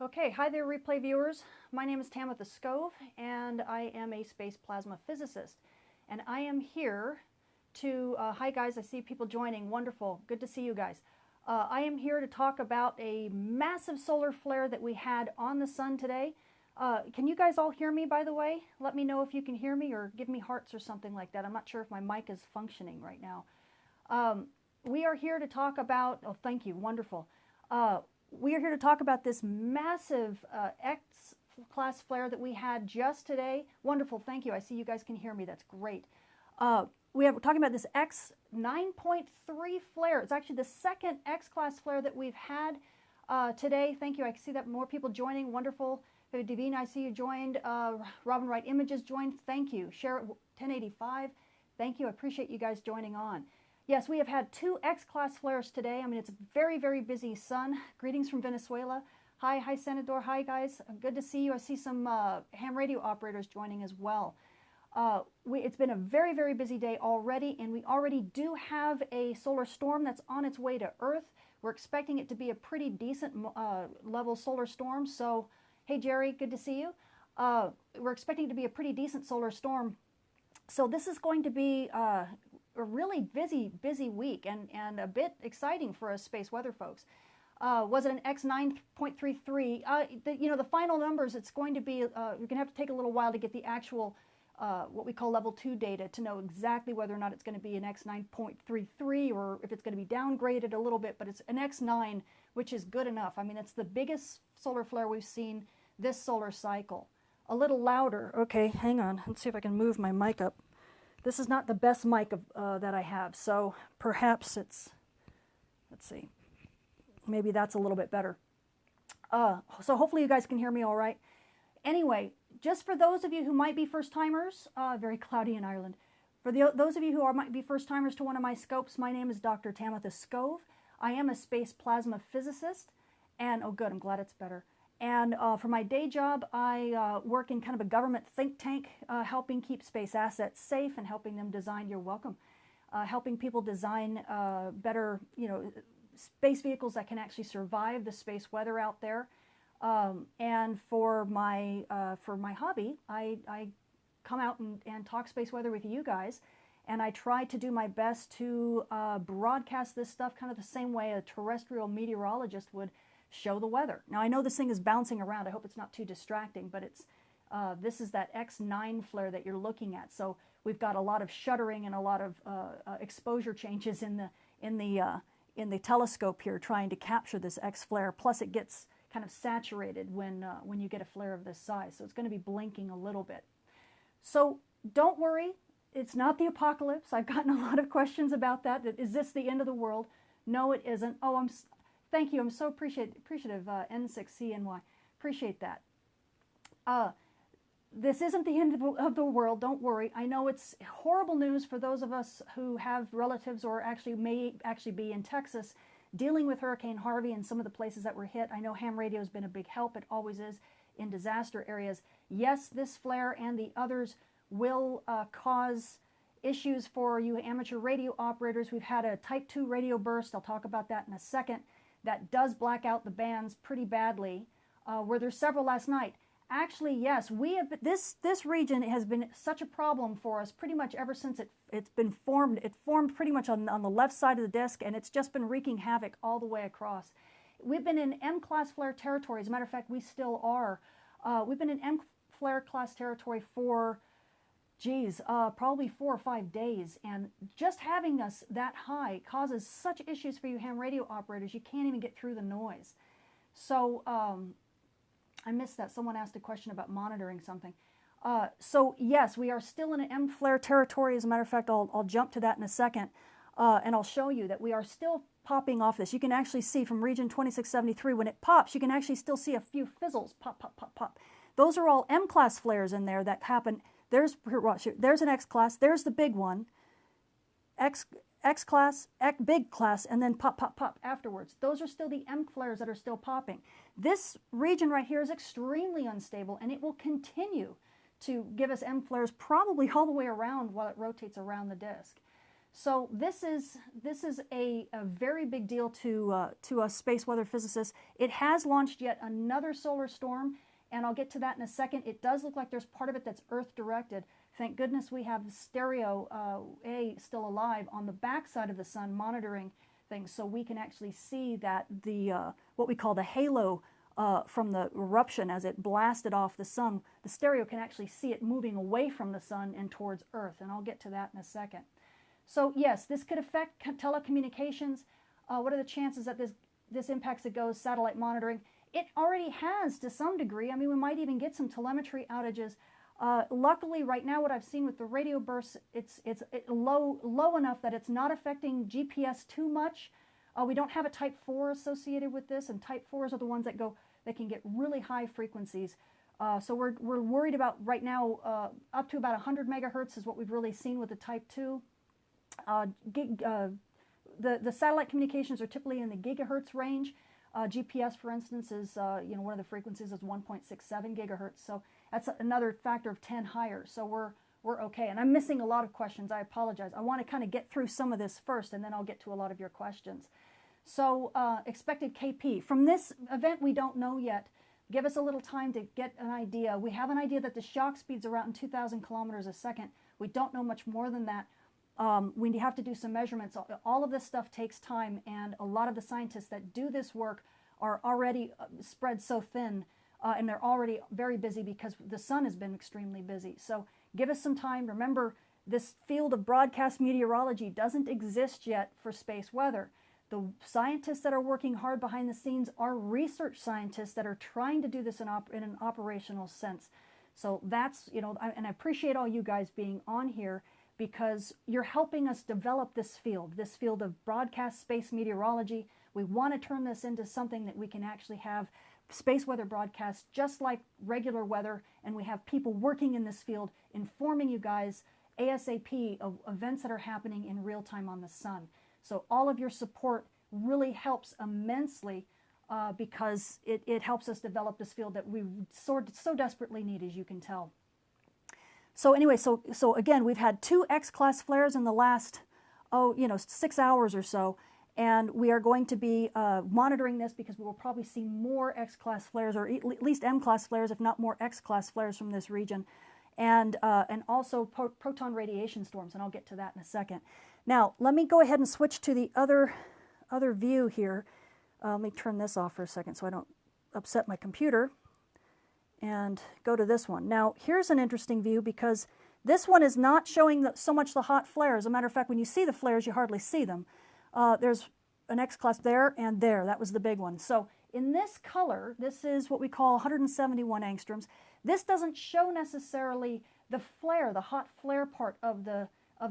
Okay, hi there replay viewers. My name is Tamitha Scove and I am a space plasma physicist. And I am here to, hi guys, I see people joining, wonderful, good to see you guys. I am here to talk about a massive solar flare that we had on the sun today. Can you guys all hear me, by the way? Let me know if you can hear me or give me hearts or something like that. I'm not sure if my mic is functioning right now. We are here to talk about, oh thank you, wonderful. We are here to talk about this massive X-class flare that we had just today. Wonderful, thank you. I see you guys can hear me. That's great. We're talking about this X9.3 flare. It's actually the second X-class flare that we've had today. Thank you. I can see that more people joining. Wonderful. Divine, I see you joined. Robin Wright Images joined. Thank you. Share 1085. Thank you. I appreciate you guys joining on. Yes, we have had two X-class flares today. I mean, it's a very, very busy sun. Greetings from Venezuela. Hi, Senador. Hi, guys. Good to see you. I see some ham radio operators joining as well. It's been a very, very busy day already, and we already do have a solar storm that's on its way to Earth. We're expecting it to be a pretty decent level solar storm. So, hey, Jerry, good to see you. We're expecting it to be a pretty decent solar storm. So this is going to be a really busy week and a bit exciting for us space weather folks. Was it an X9.33? The final numbers, it's going to be, you're going to have to take a little while to get the actual, what we call level 2 data to know exactly whether or not it's going to be an X9.33 or if it's going to be downgraded a little bit, but it's an X9, which is good enough. I mean, it's the biggest solar flare we've seen this solar cycle. A little louder. Okay, hang on. Let's see if I can move my mic up. This is not the best mic that I have, so perhaps it's, let's see, maybe that's a little bit better. So hopefully you guys can hear me all right. Anyway, just for those of you who might be first-timers, very cloudy in Ireland. For those of you who might be first-timers to one of my scopes, my name is Dr. Tamitha Scove. I am a space plasma physicist, and, oh good, I'm glad it's better. And for my day job, I work in kind of a government think tank, helping keep space assets safe and helping them design, you're welcome, helping people design better, space vehicles that can actually survive the space weather out there. And for my hobby, I come out and talk space weather with you guys, and I try to do my best to broadcast this stuff kind of the same way a terrestrial meteorologist would show the weather. Now I know this thing is bouncing around. I hope it's not too distracting, but it's this is that X9 flare that you're looking at. So we've got a lot of shuttering and a lot of exposure changes in the telescope here, trying to capture this X flare. Plus, it gets kind of saturated when you get a flare of this size. So it's going to be blinking a little bit. So don't worry, it's not the apocalypse. I've gotten a lot of questions about that. Is this the end of the world? No, it isn't. Oh, thank you. I'm so appreciative, N6CNY. Appreciate that. This isn't the end of the world. Don't worry. I know it's horrible news for those of us who have relatives or may actually be in Texas dealing with Hurricane Harvey and some of the places that were hit. I know ham radio has been a big help. It always is in disaster areas. Yes, this flare and the others will cause issues for you amateur radio operators. We've had a Type 2 radio burst. I'll talk about that in a second. That does black out the bands pretty badly. Were there several last night? Actually, yes. We have this region has been such a problem for us pretty much ever since it's been formed. It formed pretty much on the left side of the disk, and it's just been wreaking havoc all the way across. We've been in M-class flare territory. As a matter of fact, we still are. We've been in M-flare class territory for, probably 4 or 5 days, and just having us that high causes such issues for you ham radio operators, you can't even get through the noise. So I missed that. Someone asked a question about monitoring something. So yes, we are still in an M-flare territory. As a matter of fact, I'll jump to that in a second, and I'll show you that we are still popping off this. You can actually see from region 2673, when it pops, you can actually still see a few fizzles, pop, pop, pop, pop. Those are all M-class flares in there that happen. There's an X-class, there's the big one, X-class, big class, and then pop, pop, pop afterwards. Those are still the M flares that are still popping. This region right here is extremely unstable, and it will continue to give us M flares probably all the way around while it rotates around the disk. So this is a very big deal to us space weather physicists. It has launched yet another solar storm, and I'll get to that in a second. It does look like there's part of it that's Earth directed. Thank goodness we have stereo A still alive on the backside of the sun monitoring things, so we can actually see that the what we call the halo from the eruption as it blasted off the sun. The stereo can actually see it moving away from the sun and towards Earth, and I'll get to that in a second. So yes, this could affect telecommunications. What are the chances that this impacts the GOES satellite monitoring? It already has to some degree. I mean, we might even get some telemetry outages. Luckily, right now, what I've seen with the radio bursts, it's low enough that it's not affecting GPS too much. We don't have a Type 4 associated with this, and Type 4s are the ones that can get really high frequencies. So we're worried about right now up to about 100 megahertz is what we've really seen with the Type 2. The satellite communications are typically in the gigahertz range. GPS, for instance, is one of the frequencies is 1.67 gigahertz. So that's another factor of 10 higher. So we're okay. And I'm missing a lot of questions. I apologize. I want to kind of get through some of this first, and then I'll get to a lot of your questions. So expected KP. From this event, we don't know yet. Give us a little time to get an idea. We have an idea that the shock speeds are out in 2,000 kilometers a second. We don't know much more than that. We have to do some measurements. All of this stuff takes time, and a lot of the scientists that do this work are already spread so thin, and they're already very busy because the sun has been extremely busy. So give us some time. Remember, this field of broadcast meteorology doesn't exist yet for space weather. The scientists that are working hard behind the scenes are research scientists that are trying to do this in an operational sense. So that's, and I appreciate all you guys being on here, because you're helping us develop this field of broadcast space meteorology. We want to turn this into something that we can actually have space weather broadcasts just like regular weather, and we have people working in this field informing you guys ASAP of events that are happening in real time on the sun. So all of your support really helps immensely because it helps us develop this field that we so desperately need, as you can tell. So anyway, so again, we've had 2 X-class flares in the last, 6 hours or so, and we are going to be monitoring this because we will probably see more X-class flares, or at least M-class flares, if not more X-class flares from this region, and also proton radiation storms, and I'll get to that in a second. Now, let me go ahead and switch to the other view here. Let me turn this off for a second so I don't upset my computer, and go to this one. Now, here's an interesting view because this one is not showing so much the hot flares. As a matter of fact, when you see the flares, you hardly see them. There's an X-class there and there. That was the big one. So in this color, this is what we call 171 angstroms. This doesn't show necessarily the flare, the hot flare part of the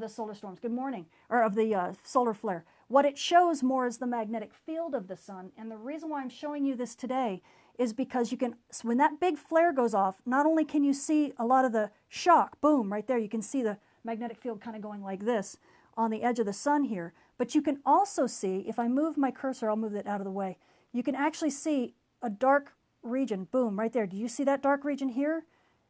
solar storms. Good morning. Or of the solar flare. What it shows more is the magnetic field of the sun. And the reason why I'm showing you this today is because when that big flare goes off, not only can you see a lot of the shock, boom, right there, you can see the magnetic field kind of going like this on the edge of the sun here, but you can also see, if I move my cursor, I'll move it out of the way, you can actually see a dark region, boom, right there. Do you see that dark region here?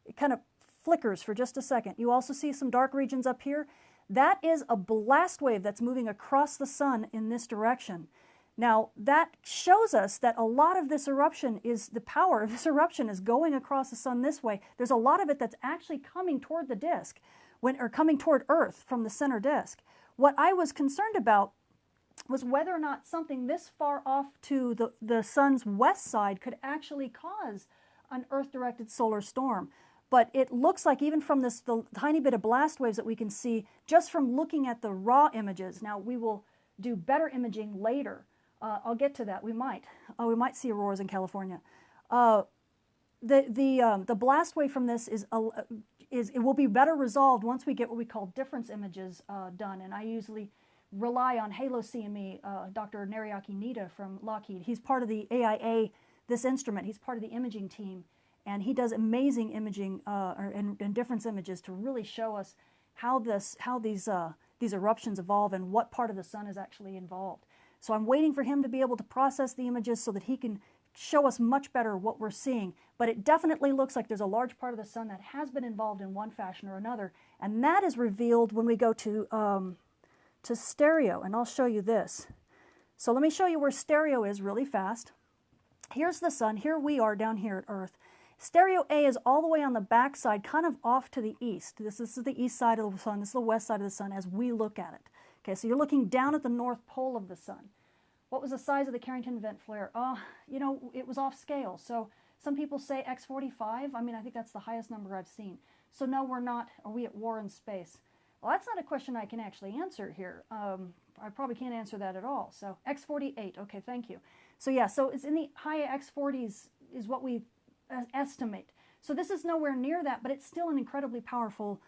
It kind of flickers for just a second. You also see some dark regions up here. That is a blast wave that's moving across the sun in this direction. Now, that shows us that a lot of this eruption the power of this eruption is going across the sun this way. There's a lot of it that's actually coming toward the disk, or coming toward Earth from the center disk. What I was concerned about was whether or not something this far off to the sun's west side could actually cause an Earth-directed solar storm. But it looks like even from the tiny bit of blast waves that we can see, just from looking at the raw images. Now, we will do better imaging later. I'll get to that. We might we might see auroras in California. The blast wave from this it will be better resolved once we get what we call difference images done. And I usually rely on Halo CME, Dr. Nariaki Nita from Lockheed. He's part of the AIA, this instrument. He's part of the imaging team, and he does amazing imaging and difference images to really show us how these eruptions evolve and what part of the sun is actually involved. So I'm waiting for him to be able to process the images so that he can show us much better what we're seeing. But it definitely looks like there's a large part of the sun that has been involved in one fashion or another. And that is revealed when we go to to stereo, and I'll show you this. So let me show you where stereo is really fast. Here's the sun. Here we are down here at Earth. Stereo A is all the way on the back side, kind of off to the east. This is the east side of the sun. This is the west side of the sun as we look at it. Okay, so you're looking down at the north pole of the sun. What was the size of the Carrington Vent Flare? You know, it was off scale. So some people say X45. I mean, I think that's the highest number I've seen. So no, we're not. Are we at war in space? Well, that's not a question I can actually answer here. I probably can't answer that at all. So X48. Okay, thank you. So yeah, so it's in the high X40s is what we estimate. So this is nowhere near that, but it's still an incredibly powerful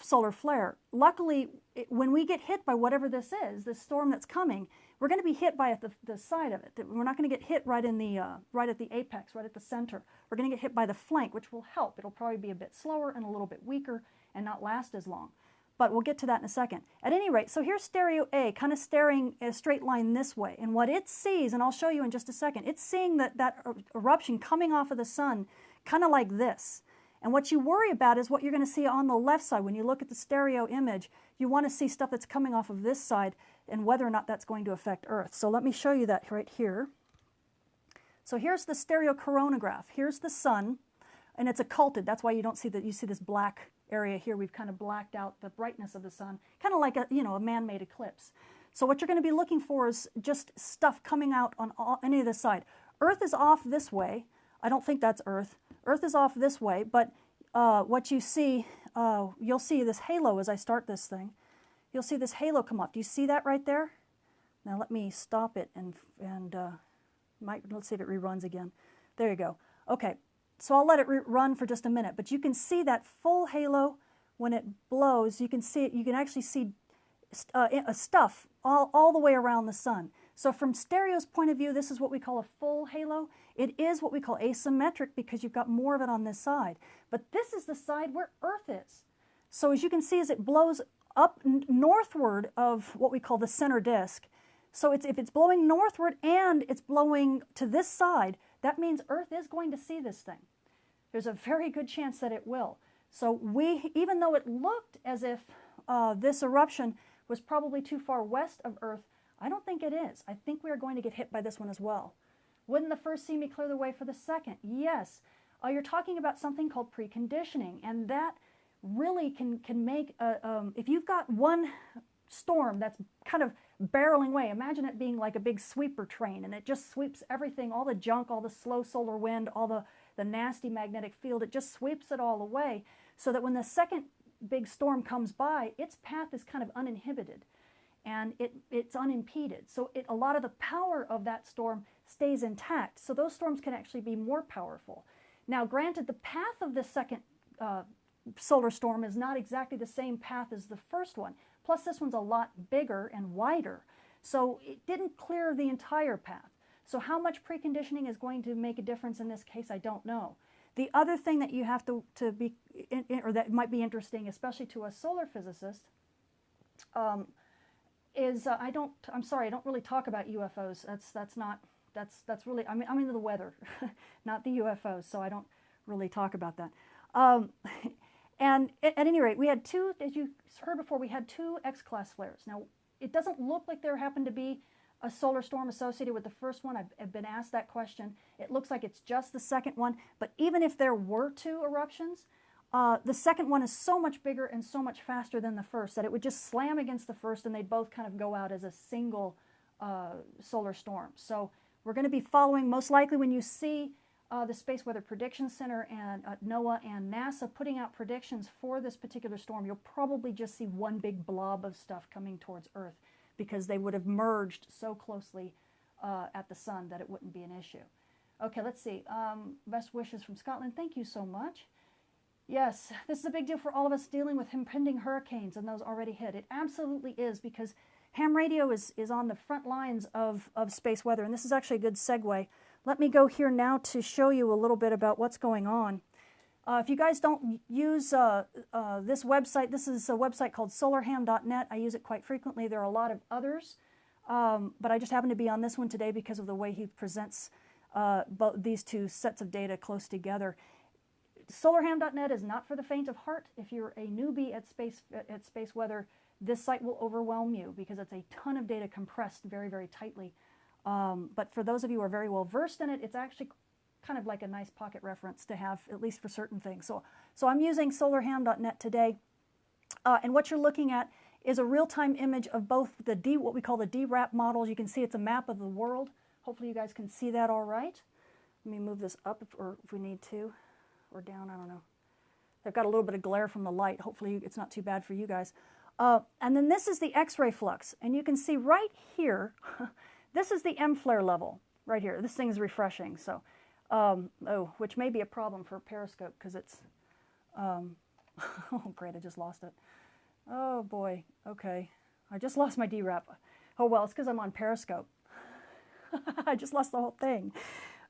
solar flare. Luckily, when we get hit by whatever this is, this storm that's coming, we're going to be hit by the side of it. We're not going to get hit right in the right at the apex, right at the center. We're going to get hit by the flank, which will help. It'll probably be a bit slower and a little bit weaker and not last as long. But we'll get to that in a second. At any rate, so here's stereo A, kind of staring a straight line this way. And what it sees, and I'll show you in just a second, it's seeing that eruption coming off of the sun, kind of like this. And what you worry about is what you're going to see on the left side. When you look at the stereo image, you want to see stuff that's coming off of this side and whether or not that's going to affect Earth. So let me show you that right here. So here's the stereo coronagraph. Here's the sun, and it's occulted. That's why you don't see that. You see this black area here. We've kind of blacked out the brightness of the sun, kind of like a man-made eclipse. So what you're going to be looking for is just stuff coming out on any of this side. Earth is off this way. I don't think that's Earth. Earth is off this way, but what you see, you'll see this halo as I start this thing. You'll see this halo come off. Do you see that right there? Now let me stop it and let's see if it reruns again. There you go. Okay, so I'll let it run for just a minute, but you can see that full halo when it blows. You can see it. You can actually see stuff all the way around the sun. So from stereo's point of view, this is what we call a full halo. It is what we call asymmetric because you've got more of it on this side. But this is the side where Earth is. So as you can see, as it blows up northward of what we call the center disk, so if it's blowing northward and it's blowing to this side, that means Earth is going to see this thing. There's a very good chance that it will. So even though it looked as if this eruption was probably too far west of Earth, I don't think it is. I think we are going to get hit by this one as well. Wouldn't the first see me clear the way for the second? Yes. You're talking about something called preconditioning, and that really can make, if you've got one storm that's kind of barreling away, imagine it being like a big sweeper train, and it just sweeps everything, all the junk, all the slow solar wind, all the nasty magnetic field, it just sweeps it all away, so that when the second big storm comes by, its path is kind of uninhibited. And it's unimpeded. So a lot of the power of that storm stays intact. So those storms can actually be more powerful. Now, granted, the path of the second solar storm is not exactly the same path as the first one. Plus, this one's a lot bigger and wider. So it didn't clear the entire path. So how much preconditioning is going to make a difference in this case, I don't know. The other thing that you have to be, or that might be interesting, especially to a solar physicist, is I'm sorry, I don't really talk about UFOs. That's really, I'm into the weather, not the UFOs, so I don't really talk about that. And at any rate, we had two, as you heard before, we had two X-class flares. Now, it doesn't look like there happened to be a solar storm associated with the first one. I've been asked that question. It looks like it's just the second one, but even if there were two eruptions, the second one is so much bigger and so much faster than the first that it would just slam against the first and they'd both kind of go out as a single solar storm. So we're going to be following, most likely when you see the Space Weather Prediction Center and NOAA and NASA putting out predictions for this particular storm, you'll probably just see one big blob of stuff coming towards Earth because they would have merged so closely at the sun that it wouldn't be an issue. Okay, let's see. Best wishes from Scotland. Thank you so much. Yes, this is a big deal for all of us dealing with impending hurricanes and those already hit. It absolutely is, because ham radio is on the front lines of space weather, and this is actually a good segue. Let me go here now to show you a little bit about what's going on. If you guys don't use this website, this is a website called solarham.net. I use it quite frequently. There are a lot of others, but I just happen to be on this one today because of the way he presents both these two sets of data close together. Solarham.net is not for the faint of heart. If you're a newbie at space weather, this site will overwhelm you because it's a ton of data compressed very, very tightly. But for those of you who are very well versed in it, it's actually kind of like a nice pocket reference to have, at least for certain things. So I'm using solarham.net today, and what you're looking at is a real-time image of both the what we call the DRAP models. You can see it's a map of the world. Hopefully you guys can see that all right. Let me move this up if we need to, or down, I don't know. They've got a little bit of glare from the light. Hopefully it's not too bad for you guys. And then this is the X-ray flux, and you can see right here, this is the M flare level right here. This thing is refreshing, so which may be a problem for Periscope because it's oh great, I just lost it. Oh boy, okay, I just lost my DRAP. Oh well, it's because I'm on Periscope. I just lost the whole thing.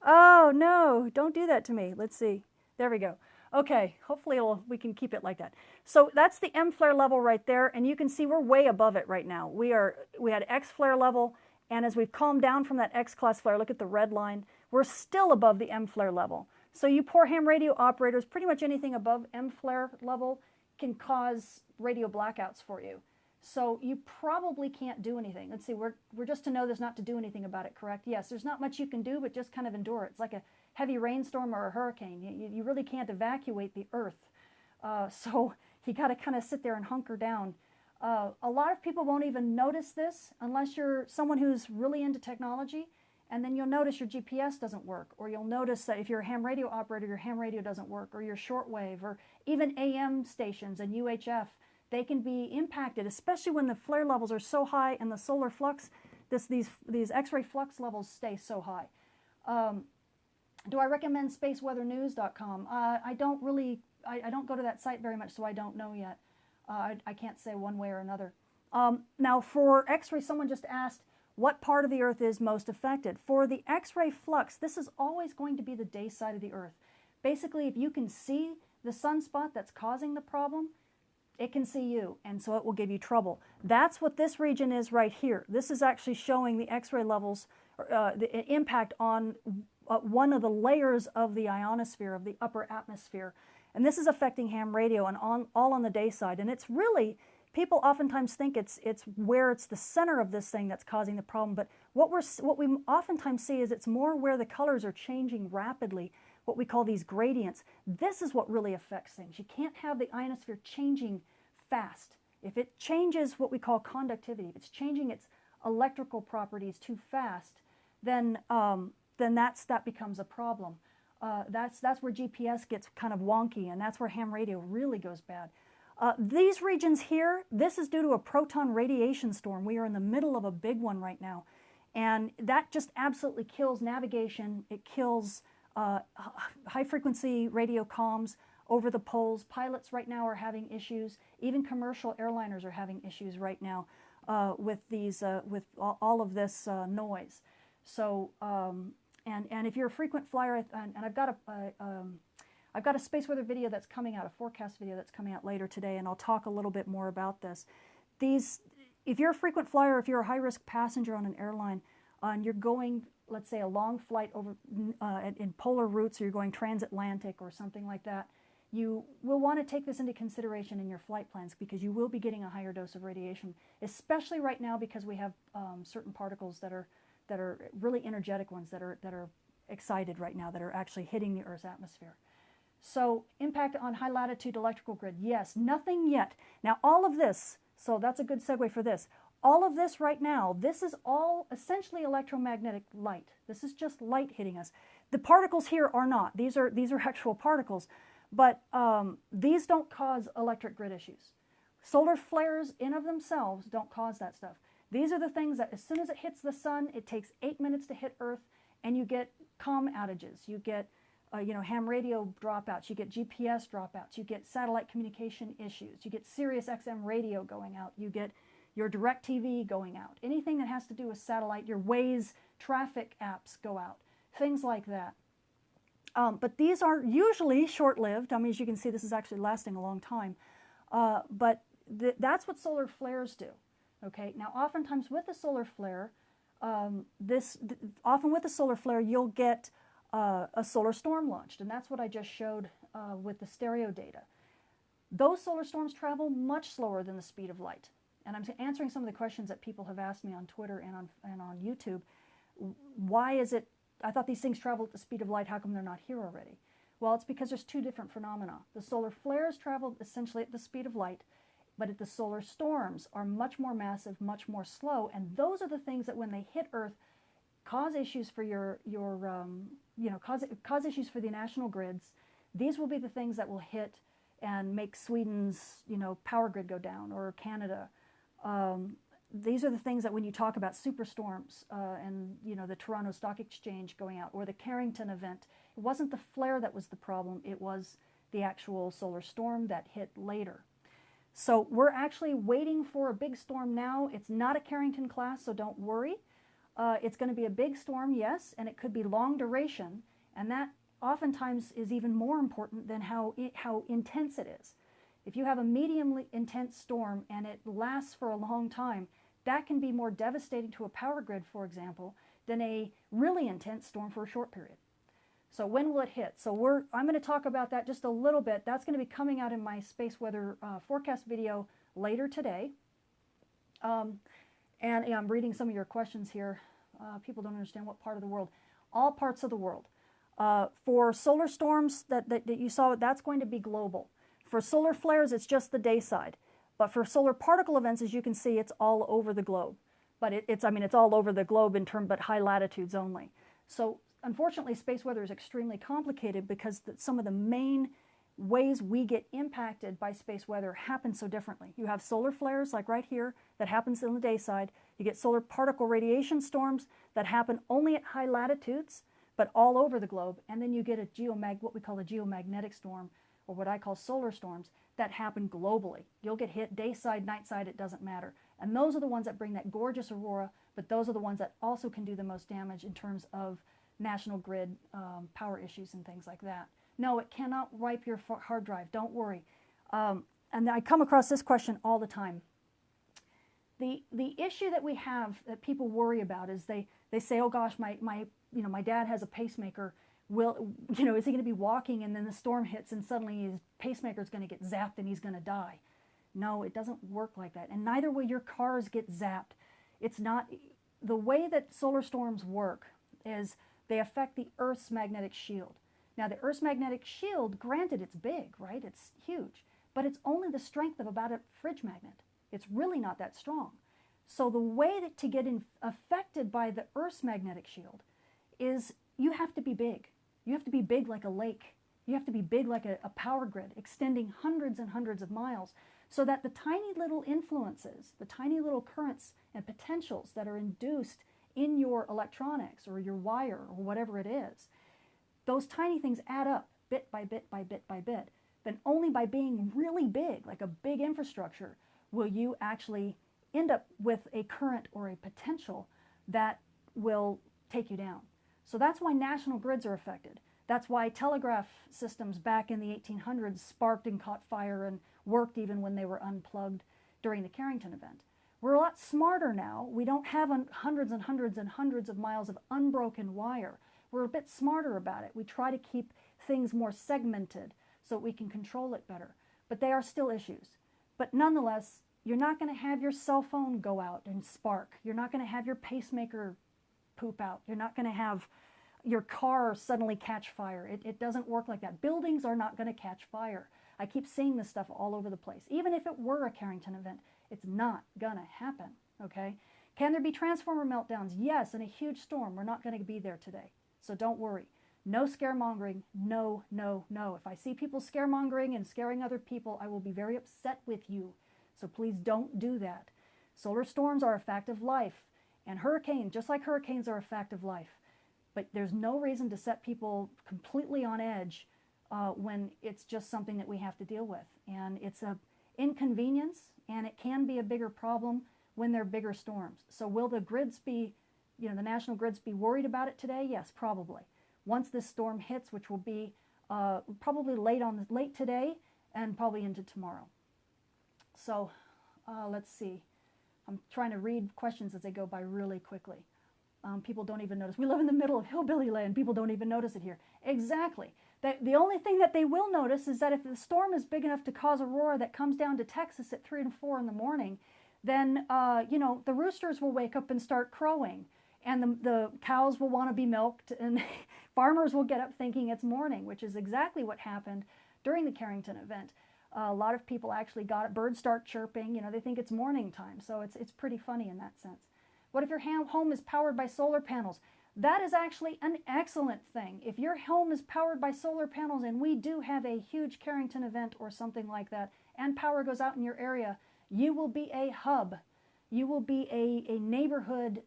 Oh no, don't do that to me. Let's see. There we go. Okay, hopefully we can keep it like that. So that's the M flare level right there, and you can see we're way above it right now. We had X flare level, and as we've calmed down from that X class flare, look at the red line, we're still above the M flare level. So you poor ham radio operators, pretty much anything above M flare level can cause radio blackouts for you. So you probably can't do anything. Let's see, we're just to know there's not to do anything about it, correct? Yes, there's not much you can do, but just kind of endure it. It's like a heavy rainstorm or a hurricane. You really can't evacuate the earth. So you got to kind of sit there and hunker down. A lot of people won't even notice this unless you're someone who's really into technology, and then you'll notice your GPS doesn't work, or you'll notice that if you're a ham radio operator, your ham radio doesn't work, or your shortwave, or even AM stations and UHF. They can be impacted, especially when the flare levels are so high and the solar flux, these X-ray flux levels stay so high. Do I recommend spaceweathernews.com? I don't go to that site very much, so I don't know yet. I can't say one way or another. Now for X-ray, someone just asked, what part of the Earth is most affected? For the X-ray flux, this is always going to be the day side of the Earth. Basically, if you can see the sunspot that's causing the problem, it can see you, and so it will give you trouble. That's what this region is right here. This is actually showing the X-ray levels, the impact on one of the layers of the ionosphere, of the upper atmosphere. And this is affecting ham radio and all on the day side. And it's really, people oftentimes think it's where it's the center of this thing that's causing the problem. But what we oftentimes see is it's more where the colors are changing rapidly, what we call these gradients. This is what really affects things. You can't have the ionosphere changing fast. If it changes what we call conductivity, if it's changing its electrical properties too fast, then that becomes a problem. That's where GPS gets kind of wonky, and that's where ham radio really goes bad. These regions here, this is due to a proton radiation storm. We are in the middle of a big one right now, and that just absolutely kills navigation. It kills high-frequency radio comms over the poles. Pilots right now are having issues. Even commercial airliners are having issues right now with all of this noise. So, and if you're a frequent flyer, and I've got a space weather video that's coming out, a forecast video that's coming out later today, and I'll talk a little bit more about this. If you're a frequent flyer, if you're a high-risk passenger on an airline, and you're going, let's say, a long flight over in polar routes, or you're going transatlantic or something like that, you will want to take this into consideration in your flight plans, because you will be getting a higher dose of radiation, especially right now because we have certain particles that are really energetic ones that are excited right now, that are actually hitting the Earth's atmosphere. So impact on high latitude electrical grid, yes, nothing yet. Now all of this, so that's a good segue for this. All of this right now, this is all essentially electromagnetic light. This is just light hitting us. The particles here are not. These are actual particles, but these don't cause electric grid issues. Solar flares in of themselves don't cause that stuff. These are the things that as soon as it hits the sun, it takes 8 minutes to hit Earth, and you get comm outages. You get ham radio dropouts. You get GPS dropouts. You get satellite communication issues. You get Sirius XM radio going out. You get your DirecTV going out. Anything that has to do with satellite, your Waze traffic apps go out. Things like that. But these are usually short-lived. I mean, as you can see, this is actually lasting a long time. But that's what solar flares do. Okay. Now, oftentimes with a solar flare, often with a solar flare, you'll get a solar storm launched, and that's what I just showed with the stereo data. Those solar storms travel much slower than the speed of light. And I'm answering some of the questions that people have asked me on Twitter and on YouTube. Why is it, I thought these things travel at the speed of light, how come they're not here already? Well, it's because there's two different phenomena. The solar flares travel essentially at the speed of light, but the solar storms are much more massive, much more slow, and those are the things that when they hit Earth cause issues for cause issues for the national grids. These will be the things that will hit and make Sweden's power grid go down, or Canada. These are the things that when you talk about superstorms and the Toronto Stock Exchange going out, or the Carrington event, it wasn't the flare that was the problem, it was the actual solar storm that hit later. So we're actually waiting for a big storm now. It's not a Carrington class, so don't worry. It's going to be a big storm, yes, and it could be long duration, and that oftentimes is even more important than how intense it is. If you have a mediumly intense storm and it lasts for a long time, that can be more devastating to a power grid, for example, than a really intense storm for a short period. So when will it hit? So I'm going to talk about that just a little bit. That's going to be coming out in my space weather forecast video later today. And yeah, I'm reading some of your questions here. People don't understand what part of the world. All parts of the world. For solar storms that you saw, that's going to be global. For solar flares, it's just the day side. But for solar particle events, as you can see, it's all over the globe. But it's all over the globe but high latitudes only. So unfortunately, space weather is extremely complicated because some of the main ways we get impacted by space weather happen so differently. You have solar flares, like right here, that happens on the day side. You get solar particle radiation storms that happen only at high latitudes, but all over the globe. And then you get what we call a geomagnetic storm, or what I call solar storms, that happen globally. You'll get hit day side, night side, it doesn't matter. And those are the ones that bring that gorgeous aurora, but those are the ones that also can do the most damage in terms of national grid power issues and things like that. No, it cannot wipe your hard drive, don't worry. And I come across this question all the time. The issue that we have that people worry about is they say, oh gosh, my dad has a pacemaker. Is he going to be walking and then the storm hits and suddenly his pacemaker is going to get zapped and he's going to die? No, it doesn't work like that. And neither will your cars get zapped. It's not, the way that solar storms work is they affect the Earth's magnetic shield. Now the Earth's magnetic shield, granted it's big, right? It's huge, but it's only the strength of about a fridge magnet. It's really not that strong. So the way to get affected by the Earth's magnetic shield is you have to be big. You have to be big like a lake. You have to be big like a power grid, extending hundreds and hundreds of miles, so that the tiny little influences, the tiny little currents and potentials that are induced in your electronics or your wire or whatever it is, those tiny things add up bit by bit by bit by bit. Then only by being really big, like a big infrastructure, will you actually end up with a current or a potential that will take you down. So that's why national grids are affected. That's why telegraph systems back in the 1800s sparked and caught fire and worked even when they were unplugged during the Carrington event. We're a lot smarter now. We don't have hundreds and hundreds and hundreds of miles of unbroken wire. We're a bit smarter about it. We try to keep things more segmented so we can control it better. But they are still issues. But nonetheless, you're not going to have your cell phone go out and spark. You're not going to have your pacemaker poop out. You're not going to have your car suddenly catch fire. It doesn't work like that. Buildings are not going to catch fire. I keep seeing this stuff all over the place. Even if it were a Carrington event, it's not going to happen, okay? Can there be transformer meltdowns? Yes, in a huge storm. We're not going to be there today. So don't worry. No scaremongering. No, no, no. If I see people scaremongering and scaring other people, I will be very upset with you. So please don't do that. Solar storms are a fact of life. And hurricanes, just like hurricanes, are a fact of life. But there's no reason to set people completely on edge when it's just something that we have to deal with. And it's an inconvenience, and it can be a bigger problem when they're bigger storms. So will the grids be, the national grids be worried about it today? Yes, probably. Once this storm hits, which will be probably late today and probably into tomorrow. So let's see. I'm trying to read questions as they go by really quickly. People don't even notice. We live in the middle of hillbilly land. People don't even notice it here. Exactly. The only thing that they will notice is that if the storm is big enough to cause aurora that comes down to Texas at 3 and 4 in the morning, then, you know, the roosters will wake up and start crowing, and the cows will want to be milked, and farmers will get up thinking it's morning, which is exactly what happened during the Carrington event. A lot of people actually got it. Birds start chirping, you know, they think it's morning time, so it's pretty funny in that sense. What if your home is powered by solar panels? That is actually an excellent thing. If your home is powered by solar panels, and we do have a huge Carrington event or something like that, and power goes out in your area, you will be a hub. You will be a neighborhood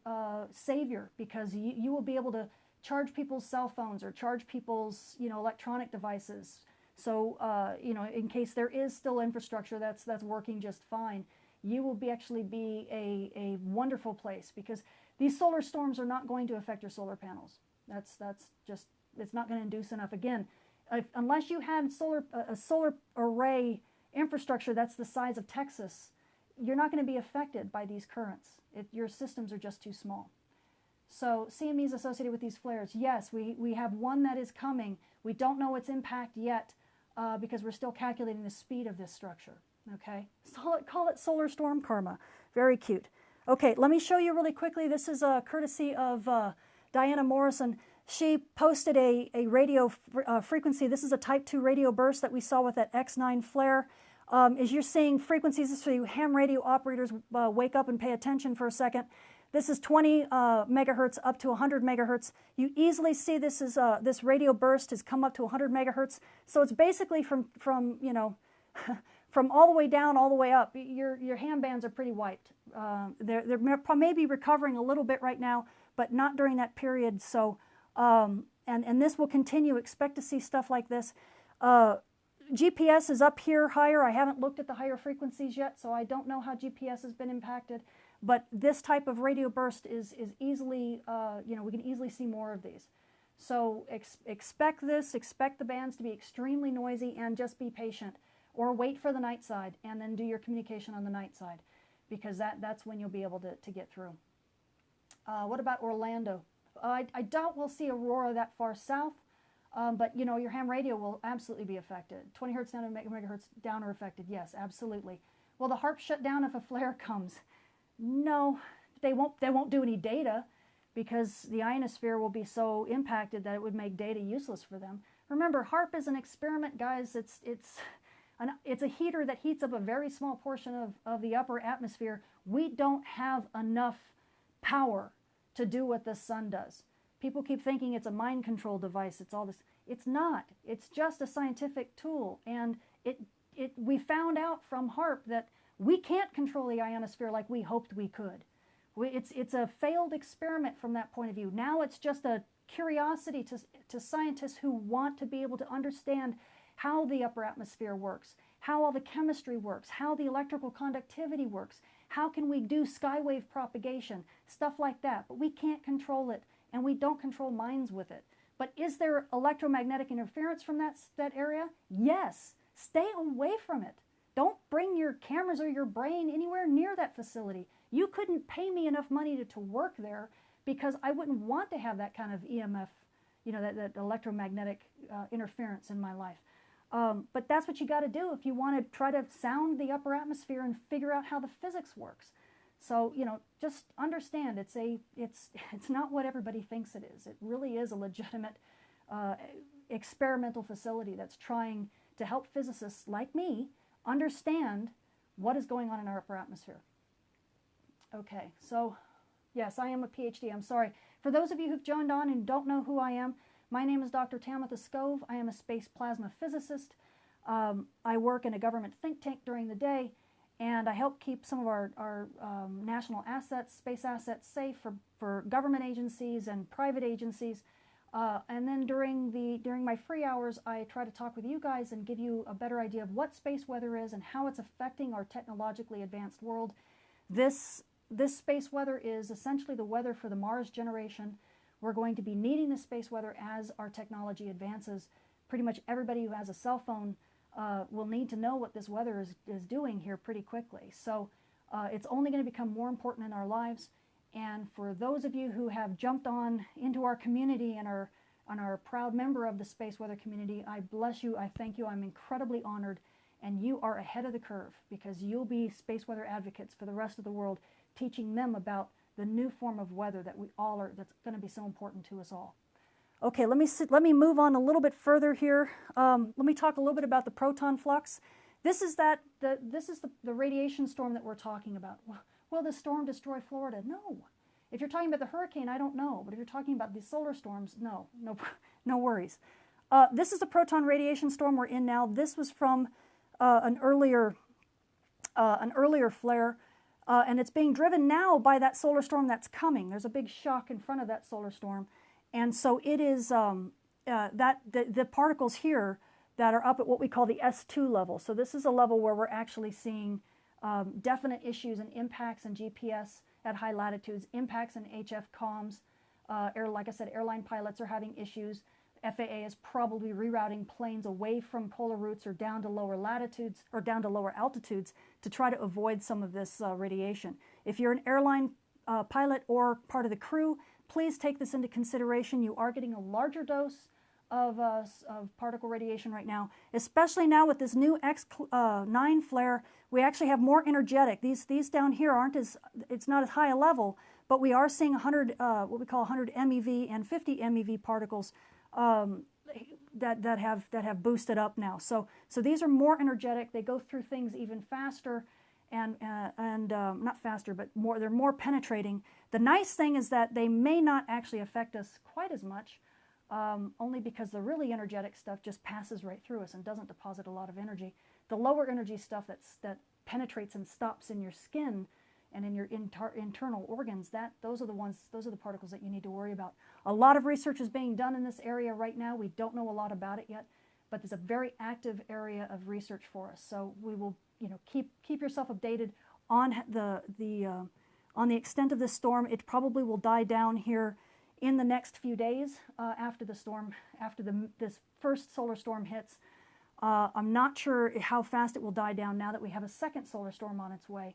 savior, because you will be able to charge people's cell phones or charge people's, you know, electronic devices. So, you know, in case there is still infrastructure that's working just fine, you will actually be a wonderful place, because these solar storms are not going to affect your solar panels. That's just, it's not going to induce enough. Again, unless you had a solar array infrastructure that's the size of Texas, you're not going to be affected by these currents. Your systems are just too small. So CMEs associated with these flares, yes, we have one that is coming. We don't know its impact yet because we're still calculating the speed of this structure. Okay, so call it solar storm karma. Very cute. Okay, let me show you really quickly. This is courtesy of Diana Morrison. She posted a radio frequency. This is a type 2 radio burst that we saw with that X9 flare. As you're seeing frequencies, so you ham radio operators wake up and pay attention for a second. This is 20 megahertz up to 100 megahertz. You easily see this is this radio burst has come up to 100 megahertz. So it's basically from you know from all the way down, all the way up. Your ham bands are pretty wiped. They're maybe recovering a little bit right now, but not during that period. So and this will continue. Expect to see stuff like this. GPS is up here higher. I haven't looked at the higher frequencies yet, so I don't know how GPS has been impacted. But this type of radio burst is easily, you know, we can easily see more of these. So expect this, expect the bands to be extremely noisy, and just be patient. Or wait for the night side and then do your communication on the night side, because that's when you'll be able to get through. What about Orlando? I doubt we'll see aurora that far south. But, you know, your ham radio will absolutely be affected. 20 hertz down and megahertz down are affected. Yes, absolutely. Will the HARP shut down if a flare comes? No, they won't do any data, because the ionosphere will be so impacted that it would make data useless for them. Remember, HARP is an experiment, guys. It's a heater that heats up a very small portion of the upper atmosphere. We don't have enough power to do what the sun does. People keep thinking it's a mind control device. It's all this. It's not. It's just a scientific tool. And we found out from HARP that we can't control the ionosphere like we hoped we could. It's a failed experiment from that point of view. Now it's just a curiosity to scientists who want to be able to understand how the upper atmosphere works, how all the chemistry works, how the electrical conductivity works, how can we do skywave propagation, stuff like that. But we can't control it. And we don't control minds with it. But is there electromagnetic interference from that area? Yes. Stay away from it. Don't bring your cameras or your brain anywhere near that facility. You couldn't pay me enough money to work there, because I wouldn't want to have that kind of EMF, you know, that electromagnetic interference in my life. But that's what you got to do if you want to try to sound the upper atmosphere and figure out how the physics works. So, you know, just understand it's not what everybody thinks it is. It really is a legitimate experimental facility that's trying to help physicists like me understand what is going on in our upper atmosphere. Okay, so yes, I am a PhD. I'm sorry. For those of you who've joined on and don't know who I am, my name is Dr. Tamitha Skov. I am a space plasma physicist. I work in a government think tank during the day, and I help keep some of our national assets, space assets, safe for government agencies and private agencies. And then during my free hours, I try to talk with you guys and give you a better idea of what space weather is and how it's affecting our technologically advanced world. This space weather is essentially the weather for the Mars generation. We're going to be needing the space weather as our technology advances. Pretty much everybody who has a cell phone will need to know what this weather is doing here pretty quickly. So it's only going to become more important in our lives. And for those of you who have jumped on into our community and are a proud member of the space weather community, I bless you, I thank you, I'm incredibly honored. And you are ahead of the curve because you'll be space weather advocates for the rest of the world, teaching them about the new form of weather that we all are, that's going to be so important to us all. Okay, let me move on a little bit further here. Let me talk a little bit about the proton flux. This is the radiation storm that we're talking about. Will this storm destroy Florida? No. If you're talking about the hurricane, I don't know. But if you're talking about these solar storms, no worries. This is the proton radiation storm we're in now. This was from an earlier flare, and it's being driven now by that solar storm that's coming. There's a big shock in front of that solar storm, and so it is the particles here that are up at what we call the S2 level. So this is a level where we're actually seeing definite issues and impacts in GPS at high latitudes, impacts in HF comms. Like I said, airline pilots are having issues. FAA is probably rerouting planes away from polar routes or down to lower latitudes or down to lower altitudes to try to avoid some of this radiation. If you're an airline pilot or part of the crew, please take this into consideration. You are getting a larger dose of particle radiation right now, especially now with this new X9 flare. We actually have more energetic. These down here aren't it's not as high a level, but we are seeing 100 what we call 100 MeV and 50 MeV particles that have boosted up now. So these are more energetic. They go through things even faster, and not faster, but they're more penetrating. The nice thing is that they may not actually affect us quite as much, only because the really energetic stuff just passes right through us and doesn't deposit a lot of energy. The lower energy stuff that penetrates and stops in your skin and in your internal organs, those are the particles that you need to worry about. A lot of research is being done in this area right now. We don't know a lot about it yet, but it's a very active area of research for us. So we will, keep yourself updated on the extent of this storm. It probably will die down here in the next few days after the storm, after this first solar storm hits. I'm not sure how fast it will die down now that we have a second solar storm on its way.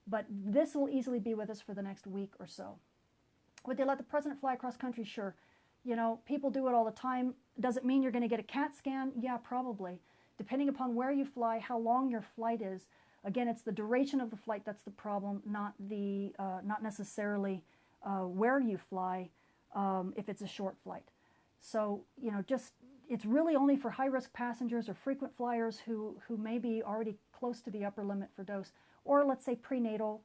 But this will easily be with us for the next week or so. Would they let the president fly across country? Sure. People do it all the time. Does it mean you're going to get a CAT scan? Yeah, probably. Depending upon where you fly, how long your flight is. Again, it's the duration of the flight that's the problem, not necessarily where you fly if it's a short flight. So, it's really only for high-risk passengers or frequent flyers who may be already close to the upper limit for dose. Or let's say prenatal,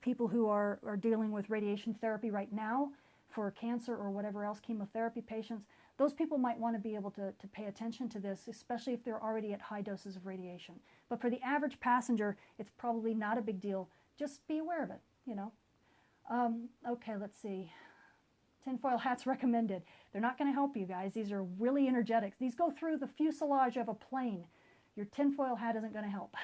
people who are dealing with radiation therapy right now for cancer or whatever else, chemotherapy patients, those people might want to be able to pay attention to this, especially if they're already at high doses of radiation. But for the average passenger, it's probably not a big deal. Just be aware of it, Okay, let's see. Tinfoil hats recommended. They're not going to help you guys. These are really energetic. These go through the fuselage of a plane. Your tinfoil hat isn't going to help.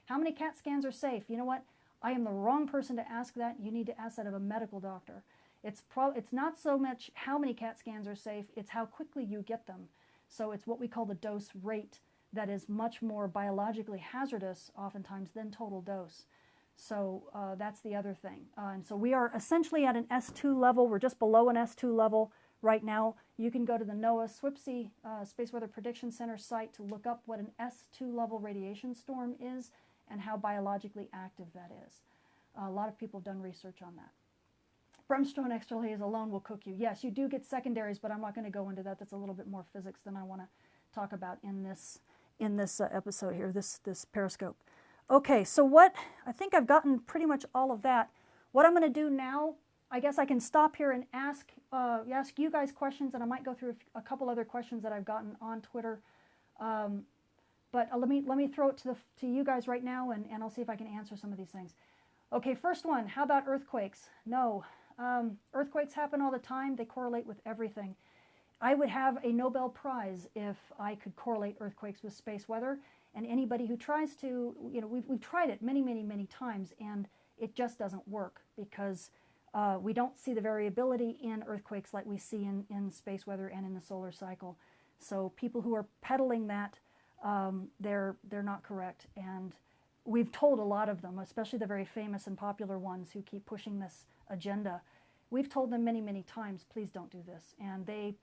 How many CAT scans are safe? You know what? I am the wrong person to ask that. You need to ask that of a medical doctor. It's not so much how many CAT scans are safe, it's how quickly you get them. So it's what we call the dose rate that is much more biologically hazardous oftentimes than total dose. So that's the other thing. And so we are essentially at an S2 level. We're just below an S2 level right now. You can go to the NOAA SWPC Space Weather Prediction Center site to look up what an S2 level radiation storm is and how biologically active that is. A lot of people have done research on that. Brimstone extra haze alone will cook you. Yes, you do get secondaries, but I'm not going to go into that. That's a little bit more physics than I want to talk about in this episode here, this Periscope. Okay, so I think I've gotten pretty much all of that. What I'm going to do now, I guess I can stop here and ask you guys questions, and I might go through a couple other questions that I've gotten on Twitter. But let me throw it to you guys right now, and I'll see if I can answer some of these things. Okay, first one, how about earthquakes? No. Earthquakes happen all the time. They correlate with everything. I would have a Nobel Prize if I could correlate earthquakes with space weather. And anybody who tries to, we've tried it many, many, many times, and it just doesn't work because we don't see the variability in earthquakes like we see in space weather and in the solar cycle. So people who are peddling that, they're not correct. And we've told a lot of them, especially the very famous and popular ones who keep pushing this agenda. We've told them many, many times, please don't do this. And they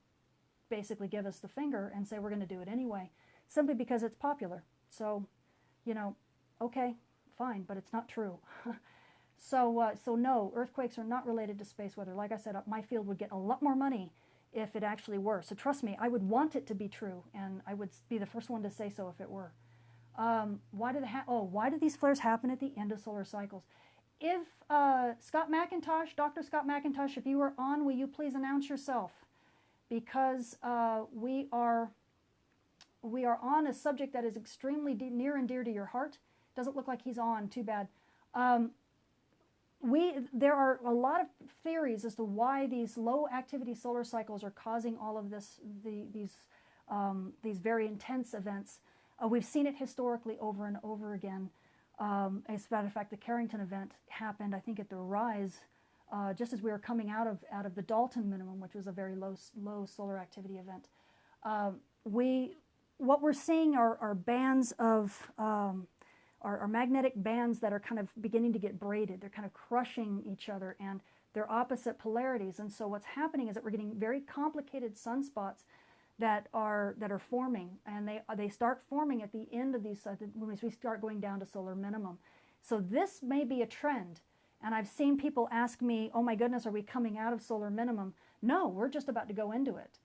basically give us the finger and say we're going to do it anyway. simply because it's popular. So, you know, okay, fine, but it's not true. So no, earthquakes are not related to space weather. Like I said, my field would get a lot more money if it actually were. So trust me, I would want it to be true, and I would be the first one to say so if it were. Why do these flares happen at the end of solar cycles? If Scott McIntosh, Dr. Scott McIntosh, if you are on, will you please announce yourself? Because we are on a subject that is extremely near and dear to your heart. Doesn't look like he's on. Too bad. There are a lot of theories as to why these low activity solar cycles are causing all of this, these very intense events. We've seen it historically over and over again. As a matter of fact, the Carrington event happened, I think, at the rise, just as we were coming out of the Dalton minimum, which was a very low solar activity event. What we're seeing are bands of are magnetic bands that are kind of beginning to get braided. They're kind of crushing each other, and they're opposite polarities. And so what's happening is that we're getting very complicated sunspots that are forming, and they start forming at the end of these when we start going down to solar minimum. So this may be a trend, and I've seen people ask me, "Oh my goodness, are we coming out of solar minimum?" No, we're just about to go into it.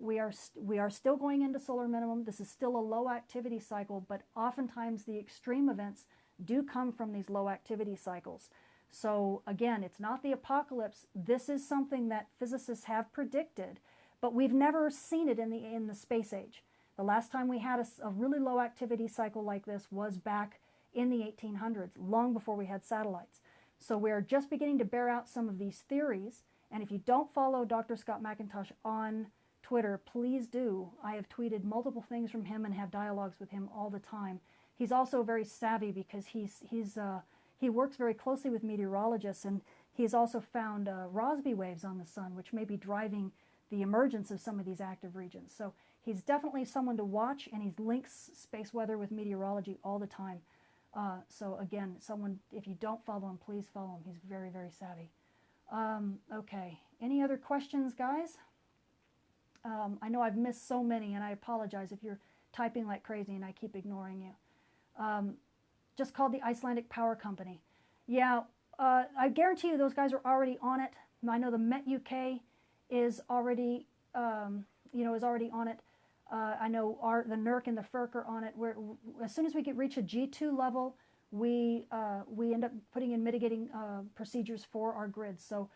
We are still going into solar minimum. This is still a low activity cycle, but oftentimes the extreme events do come from these low activity cycles. So again, it's not the apocalypse. This is something that physicists have predicted, but we've never seen it in the space age. The last time we had a really low activity cycle like this was back in the 1800s, long before we had satellites. So we're just beginning to bear out some of these theories. And if you don't follow Dr. Scott McIntosh on Twitter, please do. I have tweeted multiple things from him and have dialogues with him all the time. He's also very savvy because he works very closely with meteorologists, and he's also found Rossby waves on the sun, which may be driving the emergence of some of these active regions. So he's definitely someone to watch, and he links space weather with meteorology all the time. So again, if you don't follow him, please follow him. He's very, very savvy. Okay, any other questions, guys? I know I've missed so many, and I apologize if you're typing like crazy and I keep ignoring you. Just called the Icelandic Power Company. Yeah, I guarantee you those guys are already on it. I know the Met UK is already, is already on it. I know the NERC and the FERC are on it. As soon as we reach a G2 level, we end up putting in mitigating procedures for our grids. So